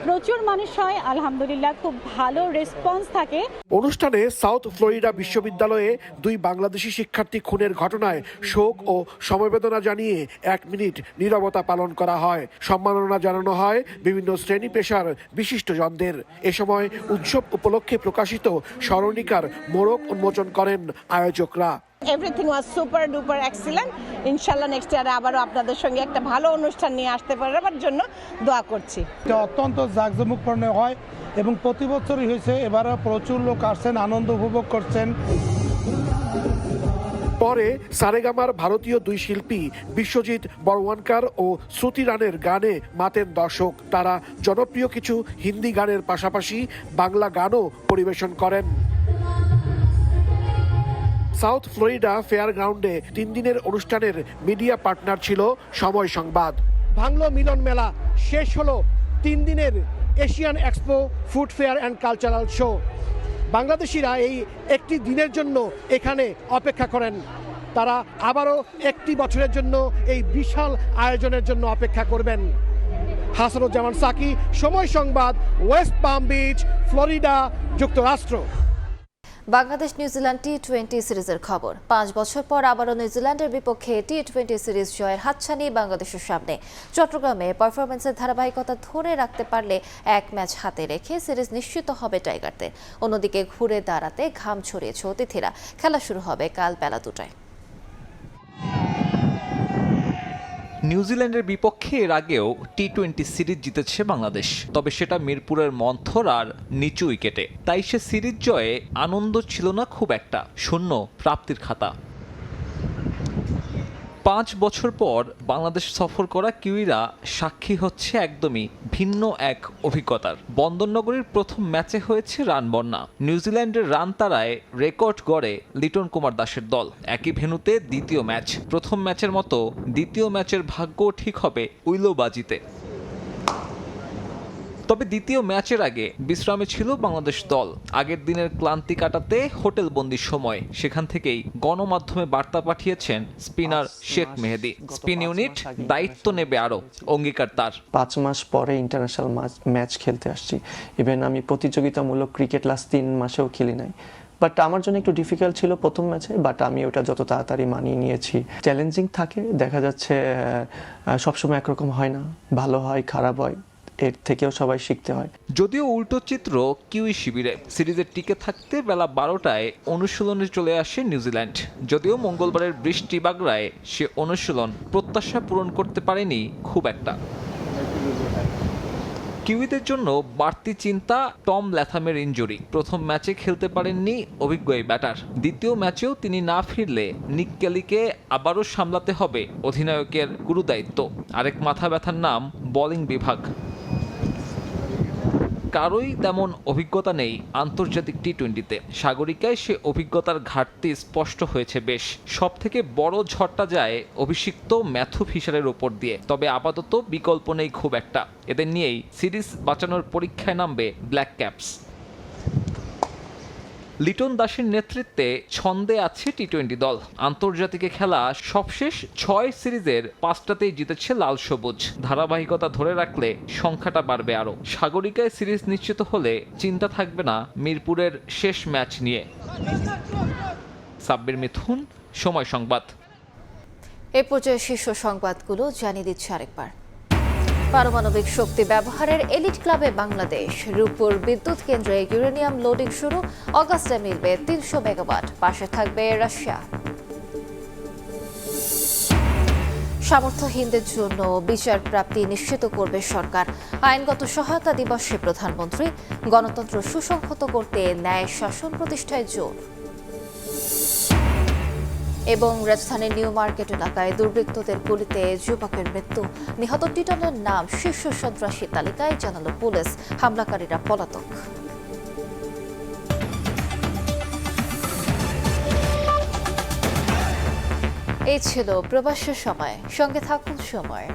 প্রচুর মানুষ হয়, আলহামদুলিল্লাহ খুব ভালো রেসপন্স থাকে। অনুষ্ঠানে সাউথ ফ্লোরিডা বিশ্ববিদ্যালয়ে 2 বাংলাদেশি শিক্ষার্থী খুনের ঘটনায় শোক ও সমবেদনা জানিয়ে 1 মিনিট নীরবতা পালন করা হয়। সম্মাননা জানানো হয় বিভিন্ন শ্রেণী পেশার বিশিষ্টজনদের। এ সময় উৎসব উপলক্ষে প্রকাশিত স্মরণিকার মোড়ক উন্মোচন করেন আয়োজকরা। Everything was super duper excellent. ইনশাআল্লাহ নেক্সট ইয়ারে আবারও আপনাদের সঙ্গে একটা ভালো অনুষ্ঠান নিয়ে আসতে পারার জন্য দোয়া করছি। এটা অত্যন্ত জাঁকজমকপূর্ণ হয় এবং প্রতি বছরই হয়েছে, এবারও প্রচুর লোক আসছেন, আনন্দ উপভোগ করছেন। পরে সারেগামার ভারতীয় 2 শিল্পী বিশ্বজিৎ বড়ওয়ানকার ও শ্রুতি রানের গানে মাতেন দর্শক। তারা জনপ্রিয় কিছু হিন্দি গানের পাশাপাশি বাংলা গানও পরিবেশন করেন। সাউথ ফ্লোরিডা ফেয়ার গ্রাউন্ডে 3 দিনের অনুষ্ঠানের মিডিয়া পার্টনার ছিল সময় সংবাদ। ভাঙলো মিলন মেলা, শেষ হলো 3 দিনের Asian expo food fair and cultural show. বাংলাদেশিরা এই একটি দিনের জন্য এখানে অপেক্ষা করেন। তারা আবারও একটি বছরের জন্য এই বিশাল আয়োজনের জন্য অপেক্ষা করবেন। হাসানুজ্জামান সাকি, সময় সংবাদ, ওয়েস্ট পাম বিচ, ফ্লোরিডা, যুক্তরাষ্ট্র। বাংলাদেশ নিউজিল্যান্ড টি-20 সিরিজের খবর। 5 বছর পর আবারও নিউজিল্যান্ডের বিপক্ষে টি-20 সিরিজ জয়ের হাতছানি বাংলাদেশের সামনে। চট্টগ্রামে পারফরমেন্সের ধারাবাহিকতা ধরে রাখতে পারলে 1 ম্যাচ হাতে রেখে সিরিজ নিশ্চিত হবে টাইগারদের। অন্যদিকে ঘুরে দাঁড়াতে ঘাম ছড়িয়েছে অতিথিরা। খেলা শুরু হবে কাল বেলা 2টায়। নিউজিল্যান্ডের বিপক্ষে এর আগেও টি-20 সিরিজ জিতেছে বাংলাদেশ, তবে সেটা মিরপুরের মন্থর আর নিচু উইকেটে। তাই সে সিরিজ জয়ে আনন্দ ছিল না খুব একটা, শূন্য প্রাপ্তির খাতা। 5 বছর পর বাংলাদেশ সফর করা কিউইরা সাক্ষী হচ্ছে একদমই ভিন্ন এক অভিজ্ঞতার। বন্দরনগরীর প্রথম ম্যাচে হয়েছে রান বন্যা। নিউজিল্যান্ডের রান তাড়ায় রেকর্ড গড়ে লিটন কুমার দাসের দল। একই ভেন্যুতে দ্বিতীয় ম্যাচ। প্রথম ম্যাচের মতো দ্বিতীয় ম্যাচের ভাগ্য ঠিক হবে উইলোবাজিতে। তবে দ্বিতীয় ম্যাচের আগে বিশ্রামে ছিল বাংলাদেশ দল। আগের দিনের ক্লান্তি কাটাতে হোটেল বন্দির সময় সেখান থেকেই গণমাধ্যমে বার্তা পাঠিয়েছেন স্পিনার শেখ মেহেদী। স্পিন ইউনিট দায়িত্ব নেবে আরও, অঙ্গীকার তার। 5 মাস পরে ইন্টারন্যাশনাল ম্যাচ খেলতে আসছি। ইভেন আমি প্রতিযোগিতামূলক ক্রিকেট লাস্ট 3 মাসেও খেলি নাই। বাট আমার জন্য একটু ডিফিকাল্ট ছিল প্রথম ম্যাচে, বাট আমি ওটা যত তাড়াতাড়ি মানিয়ে নিয়েছি। চ্যালেঞ্জিং থাকে, দেখা যাচ্ছে সবসময় একরকম হয় না, ভালো হয় খারাপ হয়, এর থেকেও সবাই শিখতে হয়। যদিও উল্টো চিত্র কিউই শিবিরে। সিরিজের টিকে থাকতে বেলা 12টায় অনুশীলনে চলে আসে নিউজিল্যান্ড। যদিও মঙ্গলবারের বৃষ্টি বাগড়ায় সে অনুশীলন প্রত্যাশা পূরণ করতে পারেনি খুব একটা। কিউইদের জন্য বাড়তি চিন্তা টম ল্যাথামের ইনজুরি। প্রথম ম্যাচে খেলতে পারেননি অভিজ্ঞ এই ব্যাটার। দ্বিতীয় ম্যাচেও তিনি না ফিরলে নিক কেলিকে আবারও সামলাতে হবে অধিনায়কের গুরুদায়িত্ব। আরেক মাথা ব্যথার নাম বোলিং বিভাগ। কারোই তেমন অভিজ্ঞতা নেই আন্তর্জাতিক টি-20তে। সাগরিকায় সে অভিজ্ঞতার ঘাটতি স্পষ্ট হয়েছে বেশ। সব থেকে বড় ঝড়টা যায় অভিষিক্ত ম্যাথু ফিশারের ওপর দিয়ে। তবে আপাতত বিকল্প নেই খুব একটা। এদের নিয়েই সিরিজ বাঁচানোর পরীক্ষায় নামবে ব্ল্যাক ক্যাপস। লিটন দাসের নেতৃত্বে ছন্দে আছে টি-20 দল। আন্তর্জাতিকে খেলা সবশেষ 6 সিরিজের 5টাতেই জিতেছে লাল সবুজ। ধারাবাহিকতা ধরে রাখলে সংখ্যাটা বাড়বে আরও। সাগরিকায় সিরিজ নিশ্চিত হলে চিন্তা থাকবে না মিরপুরের শেষ ম্যাচ নিয়ে। সাব্বির মিথুন, সময় সংবাদ। এ পর্যায়ে শীর্ষ সংবাদগুলো জানিয়ে দিচ্ছে আরেকবার। পারমাণবিক শক্তি ব্যবহারের এলিট ক্লাবে বাংলাদেশ। রূপপুর বিদ্যুৎ কেন্দ্রে ইউরেনিয়াম লোডিং শুরু। অগাস্টে মিলবে 300 মেগাওয়াট। পাশে থাকবে রাশিয়া। সামর্থ্যহীনদের জন্য বিচার প্রাপ্তি নিশ্চিত করবে সরকার। আইনগত সহায়তা দিবসে প্রধানমন্ত্রী। গণতন্ত্র সুসংহত করতে ন্যায় শাসন প্রতিষ্ঠায় জোর। এবং রাজধানীর নিউ মার্কেট এলাকায় দুর্বৃত্তদের গুলিতে যুবকের মৃত্যু। নিহত টিটনের নাম শীর্ষ সন্ত্রাসী তালিকায় জানালো পুলিশ। হামলাকারীরা পলাতক। এই ছিল প্রবাসের সময়। সঙ্গে থাকুন সময়।